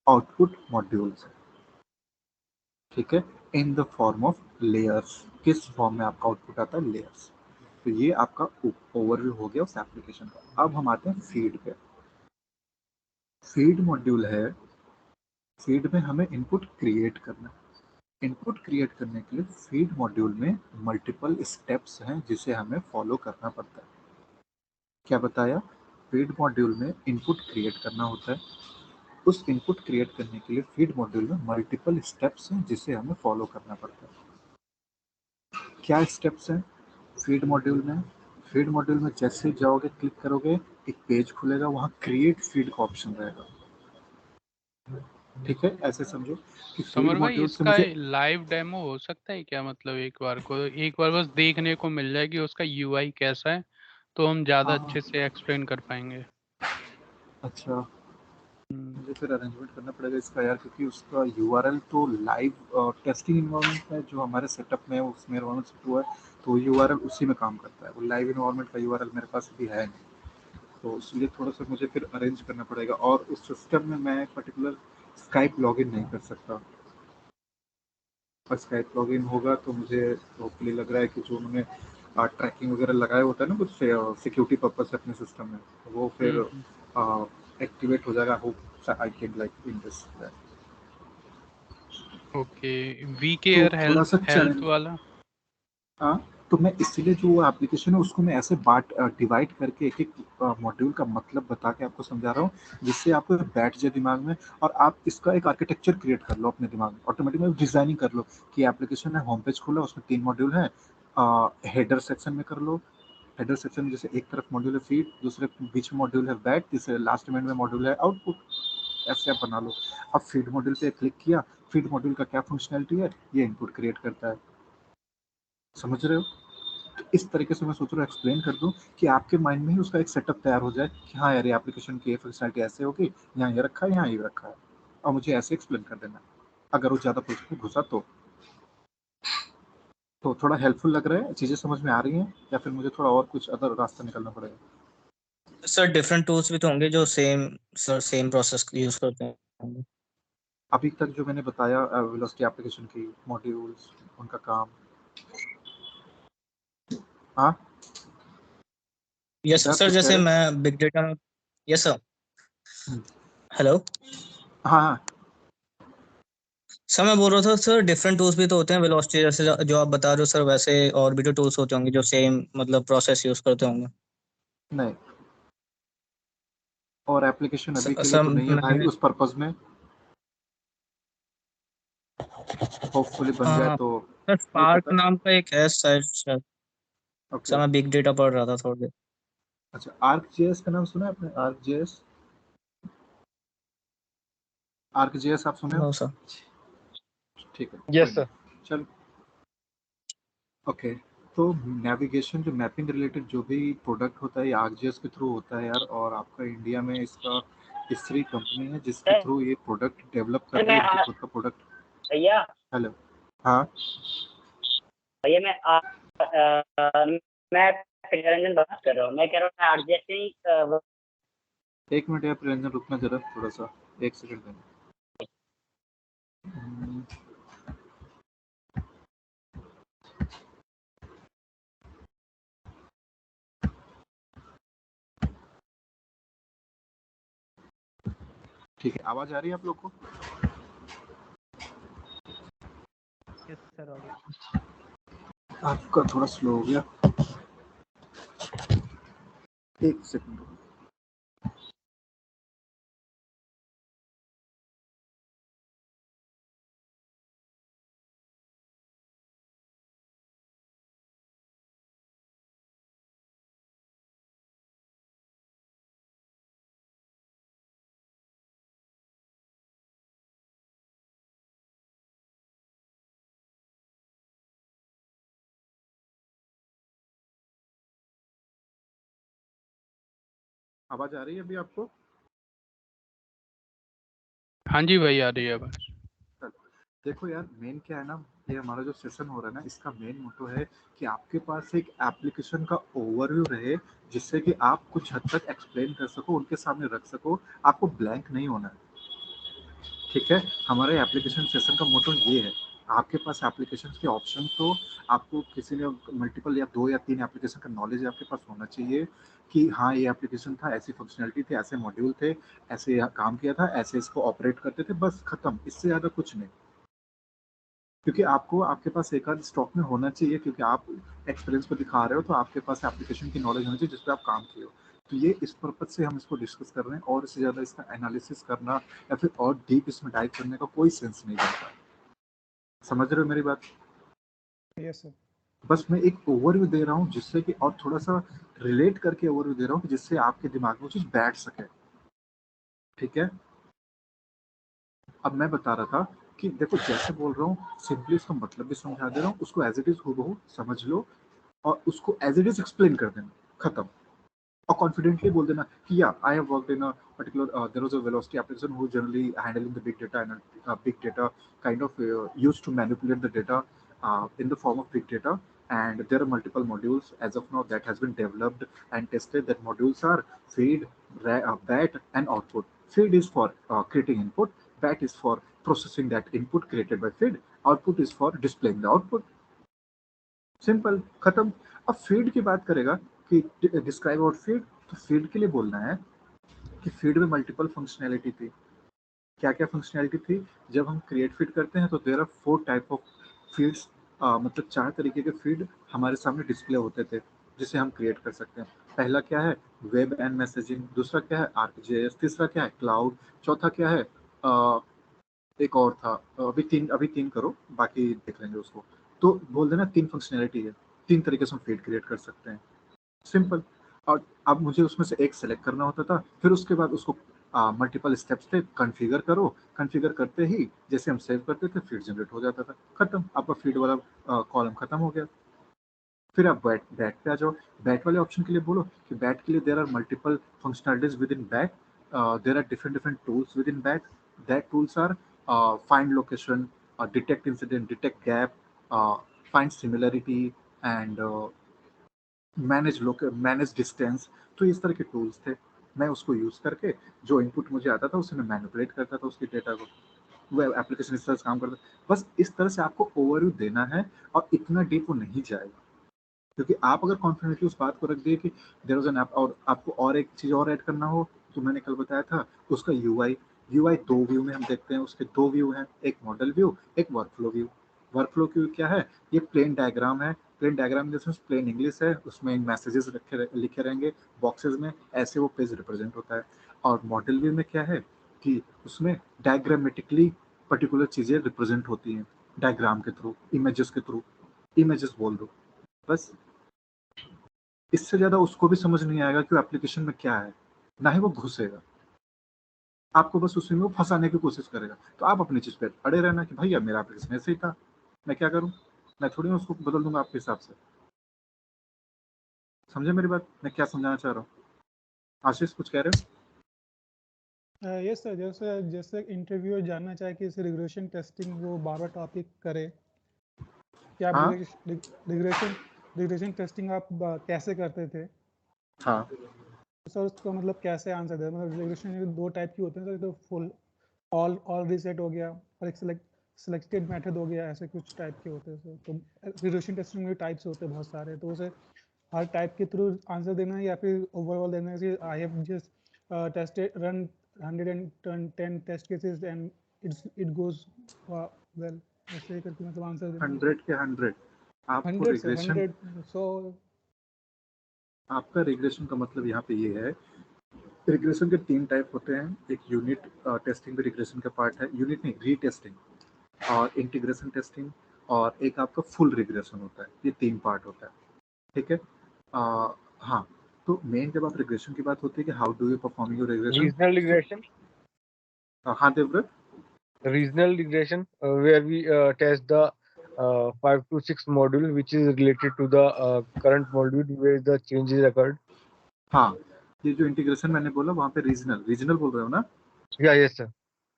आउटपुट मॉड्यूल से, ठीक है, in the form of layers. किस फॉर्म में आपका आउटपुट आता है, लेयर्स। तो ये आपका ओवरव्यू हो गया उस एप्लीकेशन का। अब हम आते हैं फीड पे। फीड मॉड्यूल है, फीड में हमें इनपुट क्रिएट करना है। इनपुट क्रिएट करने के लिए फीड मॉड्यूल में मल्टीपल स्टेप्स हैं जिसे हमें फॉलो करना पड़ता है। क्या बताया, फीड मॉड्यूल में इनपुट क्रिएट करना होता है। उस इनपुट क्रिएट करने के लिए फीड मॉड्यूल में मल्टीपल स्टेप्स हैं जिसे हमें फॉलो करना पड़ता है। क्या स्टेप्स हैं फीड मॉड्यूल में, फीड मॉड्यूल में जैसे ही जाओगे, क्लिक करोगे, एक पेज खुलेगा, वहाँ क्रिएट फीड का ऑप्शन रहेगा, ठीक है। ऐसे समझो कि फीड समर भाई, मॉड्यूल से इसका मुझे, लाइव डेमो हो सकता है क्या? मतलब एक बार बस देखने को मिल जाए कि उसका यूआई कैसा है, तो हम ज़्यादा हाँ अच्छे से एक्सप्लेन कर पाएंगे। अच्छा मुझे फिर अरेंजमेंट करना पड़ेगा इसका यार, क्योंकि उसका यूआरएल तो लाइव टेस्टिंग इन्वायरमेंट है जो हमारे सेटअप में है, उसमें इन्वायरमेंट सेट हुआ है, तो यूआरएल उसी में काम करता है। वो लाइव इन्वायरमेंट का यूआरएल मेरे पास भी है नहीं, तो इसलिए थोड़ा सा मुझे फिर अरेंज करना पड़ेगा। और उस सिस्टम में मैं पर्टिकुलर स्काइप लॉगिन नहीं कर सकता, और स्काइप लॉगिन होगा तो मुझे होपफुली लग रहा है कि जो उन्होंने ट्रैकिंग वगैरह लगाया होता है ना कुछ सिक्योरिटी पर्पज से अपने सिस्टम में, वो फिर एक्टिवेट हो जाएगा। Hope I can like in this. Okay, we care तो थोड़ा सा हेल्थ चैलेंज, वाला। हाँ, तो मैं इसीलिए जो एप्लीकेशन है उसको मैं ऐसे डिवाइड करके एक एक मॉड्यूल का मतलब बता के आपको समझा रहा हूँ, जिससे आपको बैठ जाए दिमाग में, और आप इसका एक आर्किटेक्चर क्रिएट कर लो अपने दिमाग में, ऑटोमेटिकली डिजाइनिंग कर लो कि एप्लीकेशन है, होम पेज खोला, उसमें 3 मॉड्यूल है, हेडर सेक्शन में कर लो। हेडर सेक्शन में जैसे एक तरफ मॉड्यूल है फीड, दूसरे बीच में मॉड्यूल है बैक, तीसरे लास्ट में मॉड्यूल है आउटपुट, ऐसे आप बना लो। अब फीड मॉड्यूल पे क्लिक किया, फीड मॉड्यूल का क्या फंक्शनैलिटी है, ये इनपुट क्रिएट करता है। समझ रहे हो? तो इस तरीके से मैं सोच रहा हूँ एक्सप्लेन कर दूं कि आपके माइंड में ही उसका एक सेटअप तैयार हो जाए कि हाँ यार, ये एप्लीकेशन की फंक्शनैलिटी ऐसे होगी, यहाँ ये रखा है, यहाँ ये रखा है, और मुझे ऐसे एक्सप्लेन कर देना। अगर वो ज़्यादा प्रोजेक्ट में घुसा तो थोड़ा हेल्पफुल लग रहा है, चीज़ें समझ में आ रही हैं, या फिर मुझे थोड़ा और कुछ अदर रास्ता निकलना पड़ेगा? सर डिफरेंट टूल्स भी तो होंगे जो सेम प्रोसेस यूज करते हैं। अभी तक जो मैंने बताया वेलोसिटी एप्लीकेशन की मॉड्यूल्स, उनका काम। हाँ यस सिद्धार्थ सर, कुछ कह जैसे रहे? मैं बिग डेटा में। Yes sir. हेलो हाँ हाँ, सर, मैं बोल रहा था सर डिफरेंट टूल्स भी तो होते हैं वेलोसिटी जैसे जो आप बता रहे हो सर, वैसे और भी तो टूल्स होते होंगे जो सेम मतलब प्रोसेस यूज करते होंगे। नहीं, और एप्लीकेशन अभी के लिए सर तो नहीं है भाई मैंने उस पर्पज में, होपफुली बन जाए तो सर नहीं स्पार्क पता। नाम का एक है शायद। ओके, सर मैं बिग डेटा पढ़ रहा था थोड़ी देर। अच्छा, आर्क जेएस का नाम सुना है आपने? आर्क जेएस, आर्क जेएस आप सुने हो? No sir. ठीक है, कोई यस नहीं, सर। चल। ओके, तो नेविगेशन जो मैपिंग रिलेटेड जो भी प्रोडक्ट होता है ये आर्क जेएस के थ्रू होता है यार, और आपका इंडिया में इसका तीसरी कंपनी है जिसके सर थ्रू ये प्रोडक्ट डेवलप कर रही मैं है, इनकी खुद का प्रोडक्ट। भैया हेलो, हाँ भैया मैं प्रियरंजन बात कर रहा हूँ। मैं कह रहा हूँ मैं आरजे से ही एक मिनट यार प्रियंजन, रुकना जरा थोड़ा सा, एक सेकंड देना। ठीक है, आवाज आ रही है आप लोग को? आपका थोड़ा स्लो हो गया, एक सेकंड। आवाज आ रही है अभी आपको? हाँ जी भाई, आ रही है बस। देखो यार, मेन क्या है ना, ये हमारा जो सेशन हो रहा है ना, इसका मेन मोटो है कि आपके पास एक एप्लीकेशन का ओवरव्यू रहे, जिससे कि आप कुछ हद तक एक्सप्लेन कर सको, उनके सामने रख सको, आपको ब्लैंक नहीं होना है। ठीक है, हमारे एप्लीकेशन सेशन का मोटो ये है। आपके पास एप्लीकेशन के ऑप्शन तो आपको किसी ने मल्टीपल या 2 या 3 एप्लीकेशन का नॉलेज आपके पास होना चाहिए कि हाँ ये एप्लीकेशन था, ऐसी फंक्शनैलिटी थी, ऐसे मॉड्यूल थे, ऐसे काम किया था, ऐसे इसको ऑपरेट करते थे, बस खत्म, इससे ज़्यादा कुछ नहीं। क्योंकि आपको आपके पास एक आध स्टॉक में होना चाहिए, क्योंकि आप एक्सपीरियंस पर दिखा रहे हो, तो आपके पास एप्लीकेशन की नॉलेज होनी चाहिए जिस पर आप काम किए हो। तो ये इस पर्पज से हम इसको डिस्कस कर रहे हैं, और इससे ज़्यादा इसका एनालिसिस करना या फिर और डीप इसमें डाइव करने का कोई सेंस नहीं बनता। समझ रहे हो मेरी बात? Yes sir. बस मैं एक ओवरव्यू दे रहा हूँ जिससे कि, और थोड़ा सा रिलेट करके ओवरव्यू दे रहा हूँ जिससे आपके दिमाग में वो चीज़ बैठ सके। ठीक है, अब मैं बता रहा था कि देखो, जैसे बोल रहा हूँ सिंपली इसका मतलब भी समझा दे रहा हूँ, उसको एज इट इज हूबहू समझ लो, और उसको एज इट इज एक्सप्लेन कर देना, खत्म। और कॉन्फिडेंटली बोल देना कि या I have worked in a particular there was a velocity application who generally handling the big data and big data kind of used to manipulate the data in the form of big data, and there are multiple modules as of now that has been developed and tested. That modules are feed, bat and output. Feed is for creating input, bat is for processing that input created by feed, output is for displaying the output. Simple, खत्म। अब feed की बात करेगा कि describe out feed, तो feed के लिए बोलना है कि फीड में मल्टीपल फंक्शनैलिटी थी। क्या क्या फंक्शनैलिटी थी? जब हम क्रिएट फीड करते हैं तो there are 4 type of feeds, मतलब 4 तरीके के फीड हमारे सामने डिस्प्ले होते थे जिसे हम क्रिएट कर सकते हैं। पहला क्या है? वेब एंड मैसेजिंग, दूसरा क्या है? आर्कजेएस, तीसरा क्या है? क्लाउड, चौथा क्या है? एक और था, अभी तीन करो, बाकी देख लेंगे उसको। तो बोल देना 3 फंक्शनैलिटी है, 3 तरीके से हम फीड क्रिएट कर सकते हैं, सिंपल। और अब मुझे उसमें से एक सेलेक्ट करना होता था, फिर उसके बाद उसको मल्टीपल स्टेप्स थे, कॉन्फ़िगर करो, कॉन्फ़िगर करते ही जैसे हम सेव करते थे फीड जनरेट हो जाता था, खत्म, आपका फीड वाला कॉलम खत्म हो गया। फिर आप बैट पे आ जाओ। बैट वाले ऑप्शन के लिए बोलो कि बैट के लिए there are multiple functionalities within bat, there are different tools within bat. That tools are find location, detect incident, detect gap, find similarity and manage distance. तो इस तरह के टूल्स थे, मैं उसको यूज़ करके जो इनपुट मुझे आता था उसे मैं मैनिपुलेट करता था उसकी डेटा को। वो एप्लीकेशन इस तरह से काम करता है। बस इस तरह से आपको ओवरव्यू देना है और इतना डीप वो नहीं जाएगा, क्योंकि आप अगर कॉन्फिडेंटली उस बात को रख दिए कि देयर वाज एन ऐप, और आपको और एक चीज़ और ऐड करना हो तो मैंने कल बताया था उसका यूआई 2 व्यू में हम देखते हैं, उसके 2 व्यू हैं, एक मॉडल व्यू, एक वर्कफ्लो व्यू। वर्कफ्लो व्यू क्या है? ये प्लेन डायग्राम है, प्लेन डायग्राम जैसे प्लेन इंग्लिश है, उसमें मैसेजेस लिखे रहेंगे बॉक्सेस में, ऐसे वो पेज रिप्रेजेंट होता है। और मॉडल व्यू में क्या है कि उसमें डायग्रामेटिकली पर्टिकुलर चीज़ें रिप्रेजेंट होती हैं डायग्राम के थ्रू, इमेजेस के थ्रू, इमेजेस बोल दो बस। इससे ज़्यादा उसको भी समझ नहीं आएगा कि एप्लीकेशन में क्या है, ना ही वो घुसेगा, आपको बस उसी में वो फंसाने की कोशिश करेगा। तो आप अपनी चीज़ पे अड़े रहना कि भैया मेरा एप्लीकेशन ऐसे ही था, मैं क्या करूँ, मैं थोड़ी ना उसको बदल दूंगा आपके हिसाब से। समझे मेरी बात, मैं क्या समझाना चाह रहा हूँ? आशीष कुछ कह रहे हो? यस सर, जैसे इंटरव्यूअर जानना चाहे कि इस रिग्रेशन टेस्टिंग वो बार बार टॉपिक करे कि आप हाँ रिग्रेशन टेस्टिंग आप कैसे करते थे? हाँ सर उसका मतलब कैसे आंसर दे? मतलब रिग्रेशन 2 टाइप की होते हैं सर, तो फुल ऑल रीसेट हो गया और एक सिलेक्टेड मेथड हो गया, ऐसे कुछ टाइप के होते हैं सर। तो रिग्रेशन टेस्टिंग में टाइप्स होते हैं बहुत सारे, तो उसे हर टाइप के थ्रू आंसर देना है या फिर ओवरऑल देना है कि I have just tested run 110 test cases and it goes well, ऐसे ही करके मतलब आंसर देना 100 के 100 आपको 100 रिग्रेशन, 100 सो आपका रिग्रेशन का मतलब यहाँ पे ये है, रिग्रेशन के 3 टाइप होते हैं। एक यूनिट टेस्टिंग भी रिग्रेशन का पार्ट है, यूनिट नहीं रीटेस्टिंग, और इंटीग्रेशन टेस्टिंग, और एक आपका फुल रिग्रेशन होता है। ये 3 पार्ट होता है, ठीक है। हाँ, तो मेन जब आप रिग्रेशन की बात होती है कि how do you perform your regression, Regional regression, हाँ Devvrat, regional regression, where we test the 5 to 6 module which is related to the current module where the changes occurred. हाँ, ये जो इंटीग्रेशन मैंने बोला वहाँ पे रीजनल बोल रहे हो ना? Yeah, yes sir.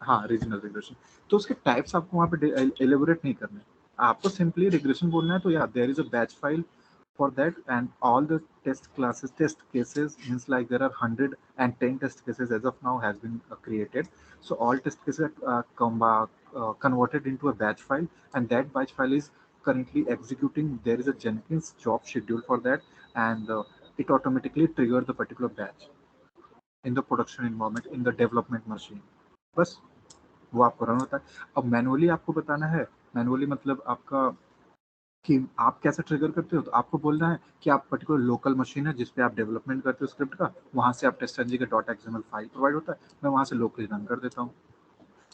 हाँ, रीजनल रिग्रेशन। तो उसके टाइप्स आपको वहाँ पे एलेबोरेट नहीं करने, आपको सिंपली रिग्रेशन बोलना है। तो यार there is a batch file for that, and all the test cases means like there are 110 test cases as of now has been created. So all test cases are converted into a batch file, and that batch file is currently executing. There is a Jenkins job schedule for that, and it automatically triggers the particular batch in the production environment in the development machine. बस वो आपको run होता है। अब manually आपको बताना है, manually मतलब आपका कि आप कैसे ट्रिगर करते हो। तो आपको बोलना है कि आप पर्टिकुलर लोकल मशीन है जिस पे आप डेवलपमेंट करते हो स्क्रिप्ट का, वहाँ से आप टेस्टंजी का .xml फाइल प्रोवाइड होता है, मैं वहाँ से लोकली रन कर देता हूँ।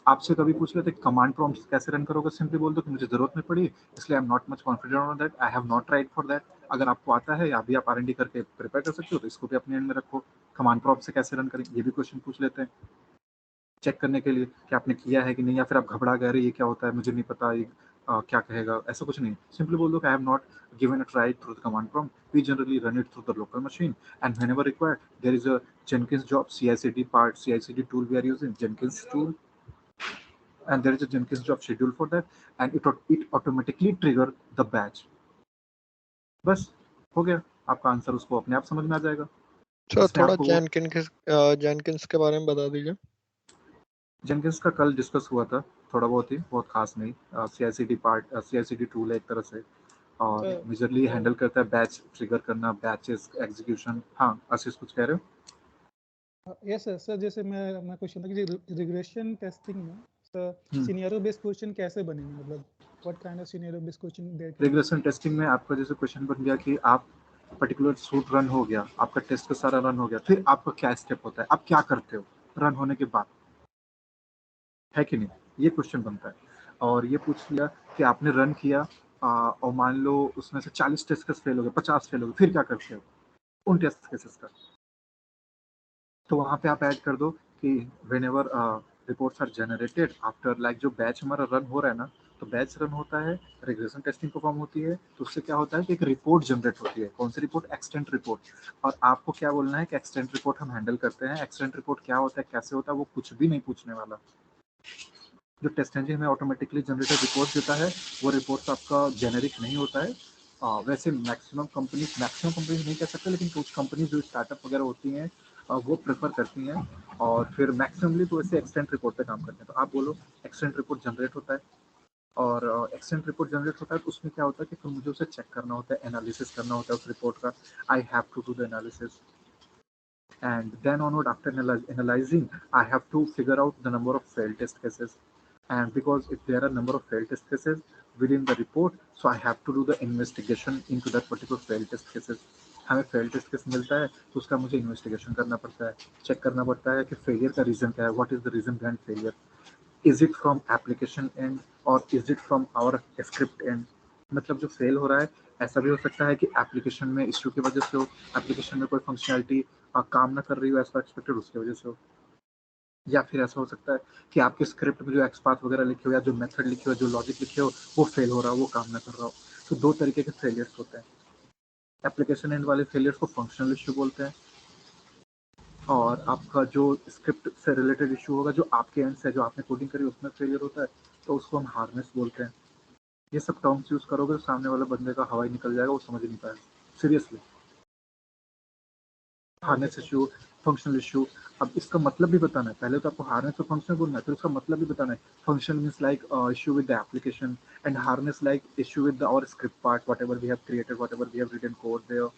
आपसे कभी पूछ लेते कमांड प्रॉम्प्ट कैसे रन करोगे, सिंपली बोल दो कि मुझे जरूरत नहीं पड़ी, इसलिए I am not much confident on that, I have not tried for that. अगर आपको आता है या भी आप R&D करके प्रिपेयर कर सकते हो तो इसको भी अपने एंड में रखो। कमांड प्रॉम्प्ट से कैसे रन करें ये भी क्वेश्चन पूछ लेते हैं चेक करने के लिए कि आपने किया है कि नहीं, या फिर आप घबरा गए, अरे ये क्या होता है मुझे नहीं पता, ये क्या कहेगा, ऐसा कुछ नहीं. सिंपली बोल दो कि I have not given a try through the command prompt. We generally run it through the local machine, and whenever required, there is a Jenkins job CI/CD part, CI/CD tool we are using, Jenkins tool, and there is a Jenkins job schedule for that, and it automatically trigger the batch. बस हो गया, आपका answer उसको अपने आप समझ में आ जाएगा. सर इसमें थोड़ा आपको जेनकिंस के बारे में बता दीजिए. जेनकिंस का कल डिस्कस हुआ था, थोड़ा बहुत ही, बहुत खास नहीं. CI/CD पार्ट, CI/CD टूल है एक तरह से, और सर मेजरली हैंडल करता है बैच ट्रिगर करना, बैचेस एग्जीक्यूशन. हाँ आशीष कुछ कह रहे हो? Yes sir. सर जैसे मैं क्वेश्चन था कि रिग्रेशन टेस्टिंग में सर सिनेरियो बेस्ड क्वेश्चन कैसे बनेंगे, मतलब what kind of scenario based question that regression testing में आपका जैसे क्वेश्चन बन गया कि आप पर्टिकुलर सूट रन हो गया, आपका टेस्ट का सारा रन हो गया, फिर आपका क्या स्टेप होता है, आप क्या करते हो रन होने के बाद, है कि नहीं, ये क्वेश्चन बनता है. और ये पूछ लिया कि आपने रन किया और मान लो उसमें से 40 टेस्ट केस फेल हो गए, 50 फेल हो गए, फिर क्या करते हो उन टेस्ट केसेस का. तो वहाँ पे आप ऐड कर दो कि whenever reports are generated after, like जो बैच हमारा रन हो रहा है ना, तो बैच रन होता है, रिग्रेशन टेस्टिंग परफॉर्म होती है, तो उससे क्या होता है कि एक रिपोर्ट जनरेट होती है. कौन सी रिपोर्ट? Extent report. और आपको क्या बोलना है कि एक्सटेंट रिपोर्ट हम हैंडल करते हैं. एक्सटेंट रिपोर्ट क्या होता है, कैसे होता है, वो कुछ भी नहीं पूछने वाला. जो टेस्ट इंजन हमें ऑटोमेटिकली जनरेटेड रिपोर्ट देता है, वो रिपोर्ट आपका जेनेरिक नहीं होता है. वैसे मैक्सिमम कंपनीज नहीं कह सकते, लेकिन कुछ कंपनीज जो स्टार्टअप वगैरह होती हैं वो प्रेफर करती हैं, और फिर मैक्सिममली तो वैसे एक्सटेंट रिपोर्ट पे काम करते हैं. तो आप बोलो एक्सटेंट रिपोर्ट जनरेट होता है, और एक्सटेंट रिपोर्ट जनरेट होता है, तो उसमें क्या होता है कि फिर मुझे उसे चेक करना होता है, एनालिसिस करना होता है उस रिपोर्ट का. I have to do the analysis, and then onward after analyzing I have to figure out the number of failed test cases, and because if there are number of failed test cases within the report, so I have to do the investigation into that particular failed test cases. हमें fail test case मिलता है तो उसका मुझे investigation करना पड़ता है, check करना पड़ता है कि फेलियर का रीजन क्या है, what is the reason behind failure, is it from application end और is it from our script end. मतलब जो फेल हो रहा है, ऐसा भी हो सकता है कि एप्लीकेशन में इश्यू की वजह से हो, एप्लीकेशन में कोई फंक्शनैलिटी काम ना कर रही हो एज पर एक्सपेक्टेड, उसकी वजह से हो, या फिर ऐसा हो सकता है कि आपके स्क्रिप्ट में जो एक्सपाथ वगैरह लिखे हो या जो मेथड लिखे हो, जो लॉजिक लिखे हो, वो फेल हो रहा हो, वो काम ना कर रहा हो. तो दो तरीके के फेलियर्स होते हैं. एप्लीकेशन एंड वाले फेलियर्स को फंक्शनल इश्यू बोलते हैं, और आपका जो स्क्रिप्ट से रिलेटेड इशू होगा, जो आपके एंड से जो आपने कोडिंग करी उसमें फेलियर होता है, तो उसको हम हार्नेस बोलते हैं. ये सब टर्म्स यूज करोगे तो सामने वाले बंदे का हवा ही निकल जाएगा, वो समझ नहीं पाएगा. Seriously, harness issue, functional issue. अब इसका मतलब भी बताना है, पहले तो आपको हार्नेस और फंक्शनल बोलना है, फिर उसका मतलब भी बताना है. Functional means like issue with the application, and harness like issue with our script part, whatever we have created, whatever we have written code there.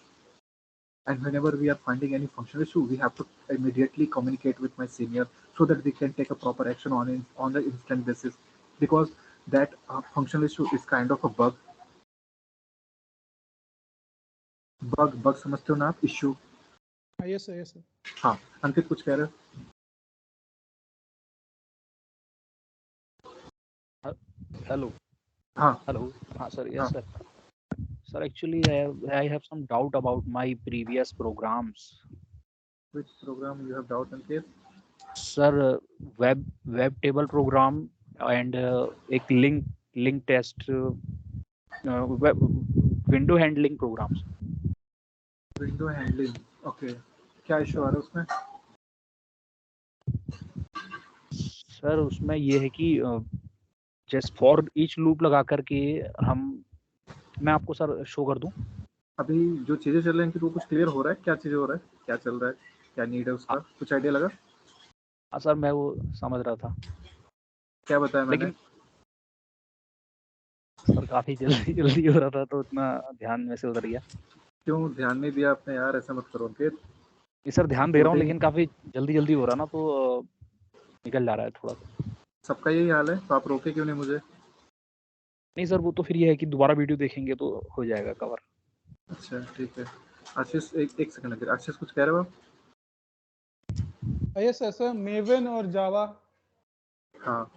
And whenever we are finding any functional issue, we have to immediately communicate with my senior so that we can take a proper action on the instant basis, because that functional issue is kind of a bug समझते हो ना आप, issue. Yes sir. Yes sir. हाँ अंकित कुछ कह रहे हो? Hello. हाँ Hello. Sir. Yes, हाँ. sir. Sir, actually, I have some doubt about my previous programs. Which program you have doubt, Ankit? Sir, web table program and एक link test, web window handling programs. Window handling, okay. क्या issue आ रहा है उसमें? Sir उसमें ये है कि just for each loop लगा करके मैं आपको सर शो कर दूं. अभी जो चीजें चल रही हैं वो कुछ क्लियर हो रहा है? क्या चीजें हो रहा है, क्या चल रहा है, क्या नीड है उसका, कुछ आइडिया लगा? हाँ सर, मैं वो समझ रहा था. क्या बताया मैंने? लेकिन सर काफी जल्दी हो रहा था तो उतना ध्यान में से उतर गया. क्यों ध्यान नहीं दिया आपने यार, ऐसा मत करो अंकित. नहीं सर, ध्यान दे रहा हूँ, लेकिन काफी जल्दी हो रहा ना, तो निकल जा रहा है थोड़ा सा. सबका यही हाल है, तो आप रोके क्यों नहीं मुझे? नहीं सर, वो तो फिर ये है कि दोबारा वीडियो देखेंगे तो हो जाएगा कवर. अच्छा ठीक है. आशीष एक सेकंड अंकित, आशीष कुछ कह रहे हो आप? Yes sir. सर मेवन और जावा. हाँ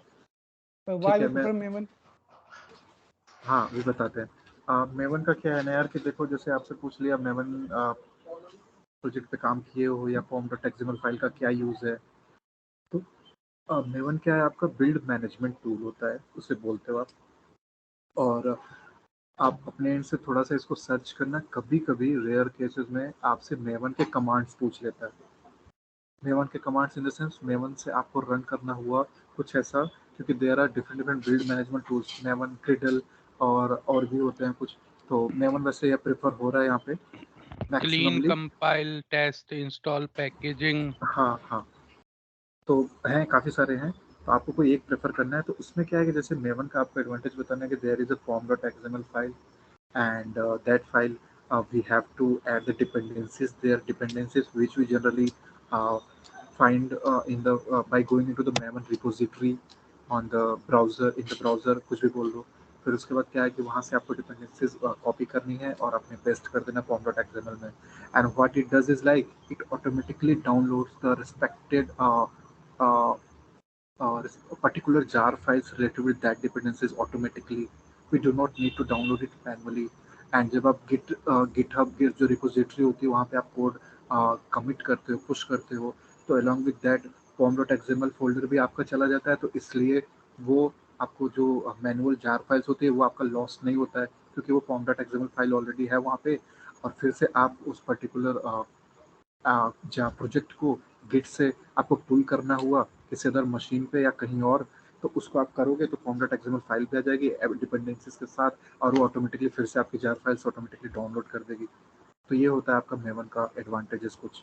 व्हाई यू प्रेफर मेवन? हाँ भी बताते हैं. मेवन का क्या है ना यार, कि देखो जैसे आपसे पूछ लिया मेवन प्रोजेक्ट पे काम किए हो या pom.xml फाइल का क्या यूज है. तो मेवन क्या है, आपका बिल्ड मैनेजमेंट टूल होता है, उसे बोलते हो आप. और आप अपने एंड से थोड़ा सा इसको सर्च करना। कभी कभी रेयर केसेस में आपसे मेवन के कमांड्स पूछ लेता है। मेवन के commands in the sense Maven से आपको रन करना हुआ कुछ ऐसा, क्योंकि there are different different build management tools, Maven, Gradle और भी होते हैं कुछ। तो मेवन वैसे ये प्रेफर हो रहा है यहाँ पे clean, maximally. Compile, test, install, packaging. हाँ हाँ, तो हैं काफ़ी सारे हैं। तो आपको कोई एक प्रेफर करना है। तो उसमें क्या है कि जैसे मेवन का आपको एडवांटेज बताना है कि there is a form.xml file, and that file we have to add the dependencies which we generally uh, find in the by going into the maven repository on the browser कुछ भी बोल दो। फिर उसके बाद क्या है कि वहाँ से आपको डिपेंडेंसीज कॉपी करनी है और अपने पेस्ट कर देना form.xml में। And what it does is like it automatically downloads the respected particular jar files related with that dependencies automatically. We do not need to download it manually. And जब आप GitHub की जो repository होती है वहाँ पे आप कोड कमिट करते हो, पुश करते हो, तो along with that form.xml folder भी आपका चला जाता है। तो इसलिए वो आपको जो मैनुअल जार फाइल्स होती है वो आपका लॉस नहीं होता है, क्योंकि वो form.xml फाइल ऑलरेडी है वहाँ पे। और फिर से आप उस पर्टिकुलर जहाँ प्रोजेक्ट को गिट से आपको पुल करना हुआ किसी अदर मशीन पे या कहीं और, तो उसको आप करोगे तो form.xml फाइल पे आ जाएगी डिपेंडेंसीज के साथ, और वो ऑटोमेटिकली फिर से आपकी जार फाइल्स ऑटोमेटिकली डाउनलोड कर देगी। तो ये होता है आपका मेवन का एडवांटेजेस कुछ।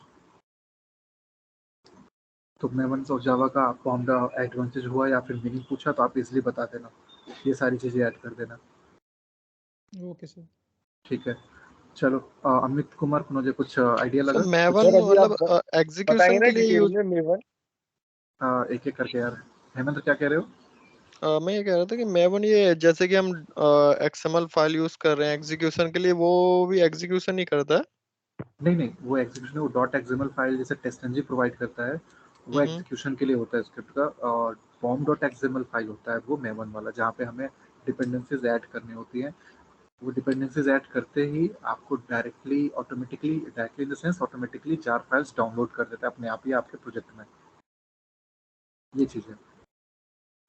तो मेवन और जावा का आपको एडवांटेज हुआ या फिर मीनिंग पूछा तो आप इजिली बता देना, ये सारी चीज़ें ऐड कर देना। Okay sir. ठीक है, चलो अमित कुमार को मुझे कुछ आइडिया लगा? मेवन सर अभी आप मतलब बताएंगे एग्जीक्यूशन ना के लिए डिटेल यूज। में मेवन। एक एक करके यार। हेमंत क्या कह रहे हो? मैं ये कह रहा था कि मेवन ये जैसे कि हम XML फाइल यूज कर रहे हैं एग्जीक्यूशन के लिए, वो भी एग्जीक्यूशन ही करता है? नहीं, वो एग्जीक्यूशन वो .xml फाइल जैसे टेस्टंजी प्रोवाइड करता है, वो एग्जीक्यूशन के लिए होता है स्क्रिप्ट का। और form.xml फाइल होता है वो मेवन वाला, जहाँ पे हमें डिपेंडेंसीज ऐड करनी होती हैं। वो डिपेंडेंसीज ऐड करते ही आपको directly in the sense automatically jar files download कर देता है अपने आप ही आपके प्रोजेक्ट में। ये चीज़ है।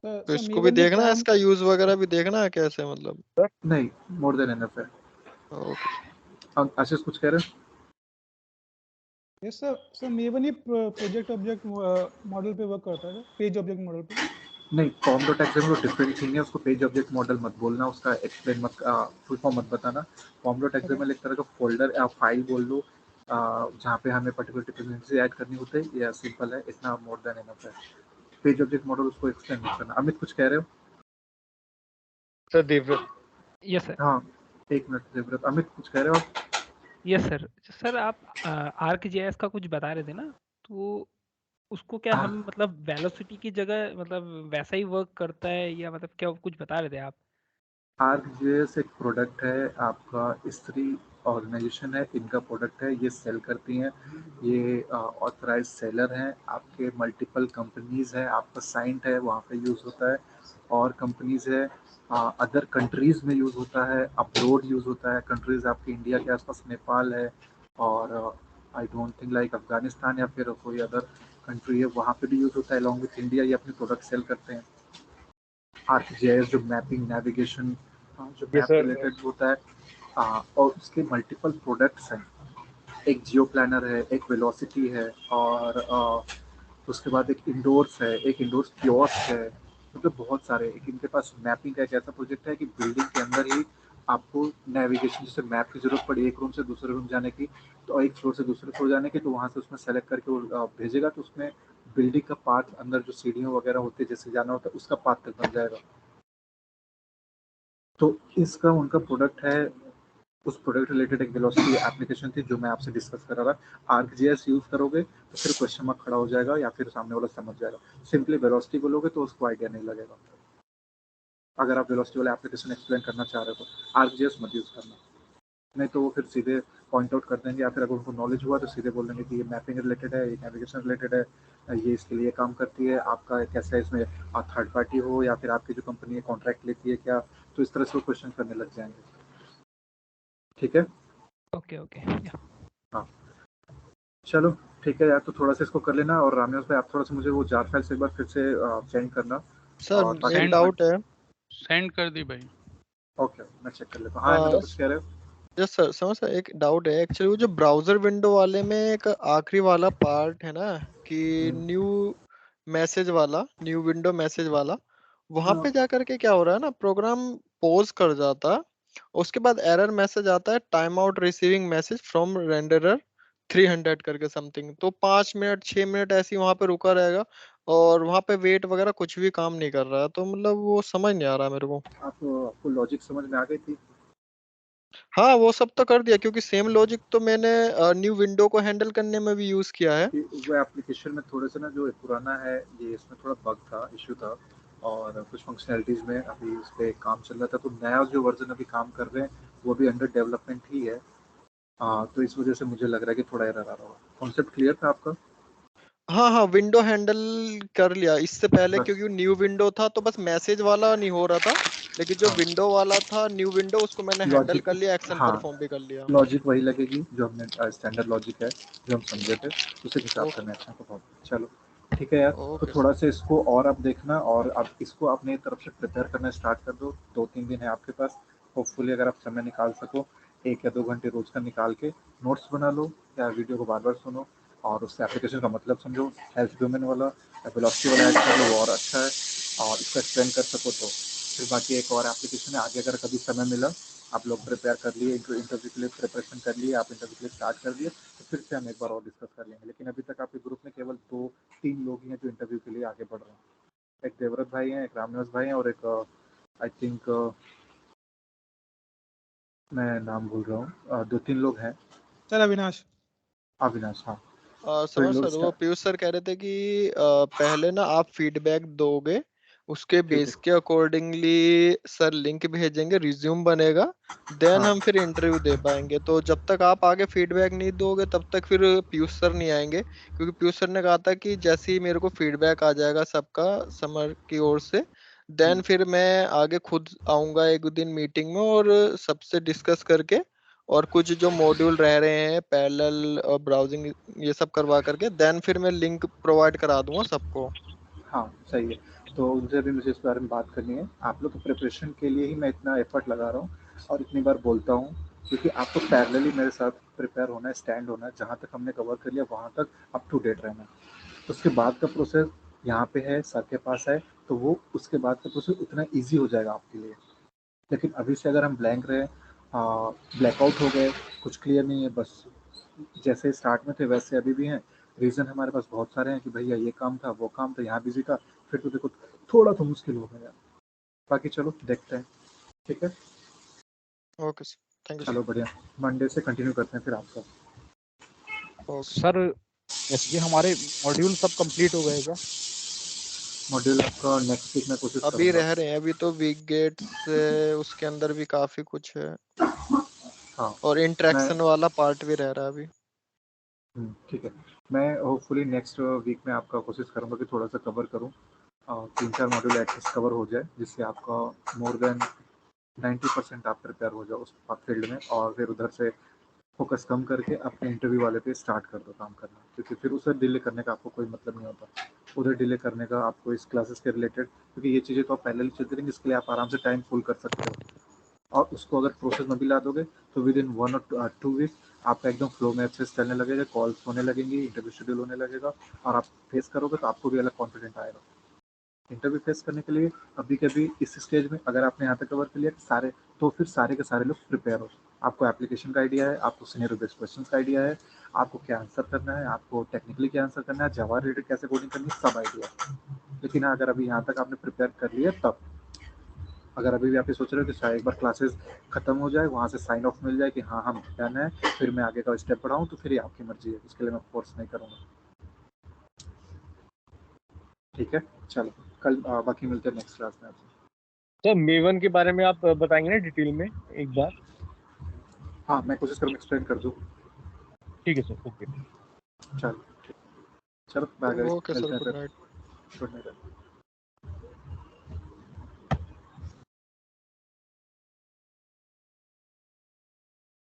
तो इसको भी देखना है, इसका यूज वगैरह भी देखना है कैसे, मतलब? नहीं, मोर देन एनफ है। आशीष कुछ कह रहे हो? Yes sir. सर मेवन ही प्रोजेक्ट ऑब्जेक्ट मॉडल पे वर्क करता है, पेज ऑब्जेक्ट मॉडल पे? नहीं, form.xml डिफरेंट थिंग है, उसको पेज ऑब्जेक्ट मॉडल मत बोलना, उसका एक्सप्लेन मत फुल फॉर्म मत बताना। form.xml एक तरह का फोल्डर या फाइल बोल लो, जहाँ पे हमें पर्टिकुलर डिपेंडेंसी ऐड करनी होती है। ये सिंपल है, इतना मोर देन एनफ है। पेज ऑब्जेक्ट मॉडल उसको एक्सप्लेन मत करना। अमित कुछ कह रहे हो? सर देवव्रत। Yes sir. हाँ, एक मिनट देवव्रत। अमित कुछ कह रहे हो आप? Yes sir. सर आप ArcGIS का कुछ बता रहे थे ना, तो उसको क्या हम मतलब वेलोसिटी की जगह मतलब वैसा ही वर्क करता है, या मतलब क्या कुछ बता रहे थे आप? ArcGIS एक प्रोडक्ट है आपका, स्त्री ऑर्गेनाइजेशन है, इनका प्रोडक्ट है, ये सेल करती हैं। ये ऑथराइज सेलर हैं, आपके मल्टीपल कंपनीज हैं, आपका साइंट है वहाँ पे यूज़ होता है, और कंपनीज है अदर कंट्रीज़ में यूज़ होता है, अब्रोड यूज़ होता है। कंट्रीज़ आपके इंडिया के आसपास नेपाल है, और I don't think like Afghanistan या फिर कोई अदर कंट्री है, वहाँ पे भी यूज़ होता है। अलॉन्ग विथ इंडिया ये अपने प्रोडक्ट सेल करते हैं। ArcGIS जो मैपिंग नेविगेशन जो Yes, मैप sir. रिलेटेड होता है, और उसके मल्टीपल प्रोडक्ट्स हैं। एक जियो प्लानर है, एक वेलोसिटी है, और उसके बाद एक इंडोर्स है, एक इंडोर्स कियोस्क है। मतलब बहुत सारे। एक इनके पास मैपिंग का एक ऐसा प्रोजेक्ट है कि बिल्डिंग के अंदर ही आपको नेविगेशन, जैसे मैप की जरूरत पड़ी एक रूम से दूसरे रूम जाने की, तो एक फ्लोर से दूसरे फ्लोर जाने की, तो वहाँ से उसमें सेलेक्ट करके वो भेजेगा, तो उसमें बिल्डिंग का पाथ अंदर जो सीढ़ियों वगैरह होती है जैसे जाना होता है उसका पाथ तक बन जाएगा। तो इसका उनका प्रोडक्ट है, उस प्रोडक्ट रिलेटेड एक वेलोसिटी एप्लीकेशन थी जो मैं आपसे डिस्कस कर रहा था। ArcGIS यूज करोगे तो फिर क्वेश्चन मार्क खड़ा हो जाएगा, या फिर सामने वाला समझ जाएगा। सिंपली वेलोसिटी बोलोगे तो उसको आइडिया नहीं लगेगा। अगर आप वेलोसिटी वाला एप्लीकेशन एक्सप्लेन करना चाह रहे हो तो ArcGIS मत यूज करना, नहीं तो वो फिर सीधे पॉइंट आउट कर देंगे, या फिर अगर उनको नॉलेज हुआ तो सीधे बोल देंगे कि ये मैपिंग रिलेटेड है, ये नेविगेशन रिलेटेड है, ये इसके लिए काम करती है। आपका कैसा है इसमें, थर्ड पार्टी हो या फिर आपकी जो कंपनी है कॉन्ट्रैक्ट लेती है क्या, तो इस तरह से वो क्वेश्चन करने लग जाएंगे। ठीक है? Okay okay. हाँ, चलो ठीक है यार। तो थोड़ा सा इसको कर लेना, और रामेश भाई आप थोड़ा सा मुझे वो जार फाइल्स एक बार फिर से सेंड करना। सर एक डाउट है। सेंड कर दी भाई। ओके मैं चेक कर लेता हूँ। हाँ मतलब कुछ कह रहे हो? यस सर, समझ सर, एक डाउट है एक्चुअली। वो जो ब्राउजर विंडो वाले में एक आखिरी वाला पार्ट है ना कि न्यू मैसेज वाला, न्यू विंडो मैसेज वाला, वहां पे जाकर के क्या हो रहा है ना, प्रोग्राम पॉज कर जाता है, उसके बाद एरर मैसेज आता है, time out receiving message from renderer 300 करके समथिंग। तो 5 मिनट 6 मिनट ऐसे ही वहां पे रुका रहेगा और वहां पे वेट वगैरह कुछ भी काम नहीं कर रहा है। तो मतलब वो समझ नहीं आ रहा मेरे को। आपको लॉजिक समझ में आ गई थी? हाँ वो सब तो कर दिया, क्योंकि सेम लॉजिक तो मैंने न्यू विंडो को हैंडल करने में भी यूज किया है। कि वो एप्लीकेशन में थोड़े से ना जो पुराना है ये, इसमें थोड़ा बग था, इशू था, और कुछ फंक्शनैलिटीज़ में अभी उस पर काम चल रहा था। तो नया जो वर्जन अभी काम कर रहे हैं वो भी अंडर डेवलपमेंट ही है। तो इस वजह से मुझे लग रहा है कि थोड़ा एरर आ रहा होगा। कॉन्सेप्ट क्लियर था आपका? हाँ हाँ, विंडो हैंडल कर लिया इससे पहले, बस क्योंकि न्यू विंडो था तो बस मैसेज वाला नहीं हो रहा था, लेकिन जो हाँ विंडो वाला था न्यू विंडो, उसको मैंने हैंडल लॉजिक, कर लिया, एक्शन हाँ परफॉर्म भी कर लिया। लॉजिक वही लगेगी जो हमने स्टैंडर्ड लॉजिक है जो हम समझे थे, उसी के हिसाब से ओके मैं अच्छा परफॉर्म। चलो ठीक है यार। तो ओके थोड़ा सा इसको और आप देखना और आप इसको अपने तरफ से प्रिपेयर करना स्टार्ट कर दो। 2-3 दिन है आपके पास, होपफुली अगर आप समय निकाल सको 1 या 2 घंटे रोज का निकाल के नोट्स बना लो या वीडियो को बार बार सुनो और उससे एप्लीकेशन का मतलब समझो। हेल्थ डोमेन वाला वेलोसिटी वाला ऐड कर लो, वो और अच्छा है, और इसको एक्सप्लेन कर सको तो फिर बाकी एक और एप्लीकेशन है। आगे अगर कभी समय मिला, आप लोग प्रिपेयर कर लिए, इंटरव्यू के लिए प्रिपरेशन कर लिए, आप इंटरव्यू के लिए स्टार्ट कर दिए, तो फिर से हम एक बार और डिस्कस कर लेंगे। लेकिन अभी तक आपके ग्रुप में केवल 2-3 लोग ही हैं जो इंटरव्यू के लिए आगे बढ़ रहे हैं। एक देवव्रत भाई हैं, एक रामनिवास भाई हैं, और एक आई थिंक मैं नाम भूल रहा हूँ, 2-3 लोग हैं। सर अविनाश। अविनाश, हाँ। तो इन समझ लोग सर, वो पीयूष सर कह रहे थे कि पहले ना आप फीडबैक दोगे, उसके ठीक है, बेस के अकॉर्डिंगली सर लिंक भेजेंगे, रिज्यूम बनेगा, देन हाँ हम फिर इंटरव्यू दे पाएंगे। तो जब तक आप आगे फीडबैक नहीं दोगे तब तक फिर पीयूष सर नहीं आएंगे, क्योंकि पीयूष सर ने कहा था कि जैसे ही मेरे को फीडबैक आ जाएगा सबका समर की ओर से, देन फिर मैं आगे खुद आऊंगा एक दिन मीटिंग में और सबसे डिस्कस करके, और कुछ जो मॉड्यूल रह रहे हैं पैरेलल और ब्राउजिंग, ये सब करवा करके देन फिर मैं लिंक प्रोवाइड करा दूंगा सबको। हाँ सही है। तो उनसे भी मुझे इस बारे में बात करनी है। आप लोग को प्रिपरेशन के लिए ही मैं इतना एफर्ट लगा रहा हूँ और इतनी बार बोलता हूँ, क्योंकि आपको पैरेलली मेरे साथ प्रिपेयर होना है, स्टैंड होना है। जहाँ तक हमने कवर कर लिया वहाँ तक अप टू डेट रहना है। तो उसके बाद का प्रोसेस यहाँ पे है, सर के पास है, तो वो उसके बाद का प्रोसेस उतना ईजी हो जाएगा आपके लिए। लेकिन अभी से अगर हम ब्लैंक रहे, ब्लैकआउट हो गए, कुछ क्लियर नहीं है, बस जैसे स्टार्ट में थे वैसे अभी भी हैं। रीज़न हमारे पास बहुत सारे हैं कि भैया ये काम था, वो काम था, यहाँ बिजी था, फिर तो देखो थोड़ा तो मुश्किल हो गया। बाकी चलो देखते हैं, ठीक है। ओके सर, थैंक यू चलो बढ़िया, मंडे से कंटिन्यू करते हैं फिर आपका। सर। सर ये हमारे मॉड्यूल सब कंप्लीट हो गए क्या? मॉड्यूल आपका नेक्स्ट वीक में कोशिश अभी करूँगा। रह रहे हैं, अभी तो वीक गेट्स उसके अंदर भी काफी कुछ है, हाँ और मैं इंटरेक्शन वाला पार्ट भी रह रहा है अभी। ठीक है। मैं होपफुली नेक्स्ट वीक में आपका कोशिश करूँगा कि थोड़ा सा कवर करूँ, 3-4 मॉड्यूल एटलीस्ट कवर हो जाए, जिससे आपका मोर देन 90% आप प्रिपेयर हो जाओ उस फील्ड में, और फिर उधर से फोकस कम करके अपने इंटरव्यू वाले पे स्टार्ट कर दो काम करना। क्योंकि फिर उसे डिले करने का आपको कोई मतलब नहीं होता, उधर डिले करने का आपको इस क्लासेस के रिलेटेड, क्योंकि ये चीज़ें तो आप पहले ही चलती रहेंगी, इसके लिए आप आराम से टाइम फुल कर सकते हो। और उसको अगर प्रोसेस में भी ला दोगे तो विद इन 1 और 2 वीक आपका एकदम फ्लो में अच्छे से चलने लगेगा, कॉल्स होने लगेंगी, इंटरव्यू शेड्यूल होने लगेगा, और आप फेस करोगे तो आपको भी अलग कॉन्फिडेंट आएगा इंटरव्यू फेस करने के लिए। अभी कभी इस स्टेज में अगर आपने यहाँ तक कवर कर लिया सारे, तो फिर सारे के सारे लोग प्रिपेयर हो। आपको एप्लीकेशन का आइडिया है, आपको सिनेरियो बेस्ड क्वेश्चंस का आइडिया है, आपको क्या आंसर करना है, आपको टेक्निकली क्या आंसर करना है, जावा रिलेटेड कैसे कोडिंग करनी है, सब आइडिया है। लेकिन अगर अभी यहाँ तक आपने प्रिपेयर कर लिया तब, अगर अभी भी आप ये सोच रहे हो कि शायद एक बार क्लासेस खत्म हो जाए, वहाँ से साइन ऑफ मिल जाए कि हाँ हम डन है, फिर मैं आगे का स्टेप बढ़ाऊँ, तो फिर ये आपकी मर्जी है, उसके लिए मैं फोर्स नहीं करूँगा। ठीक है, चलो कल बाकी मिलते हैं नेक्स्ट क्लास में आपसे। सर मेवन के बारे में आप बताएंगे ना डिटेल में एक बार? हाँ मैं कोशिश करूँ एक्सप्लेन कर दूँ। ठीक है सर, ओके। चलो चलो बाय गाइस, ओके मिलते सर, हैं गुड फिर। नाइट। Good night.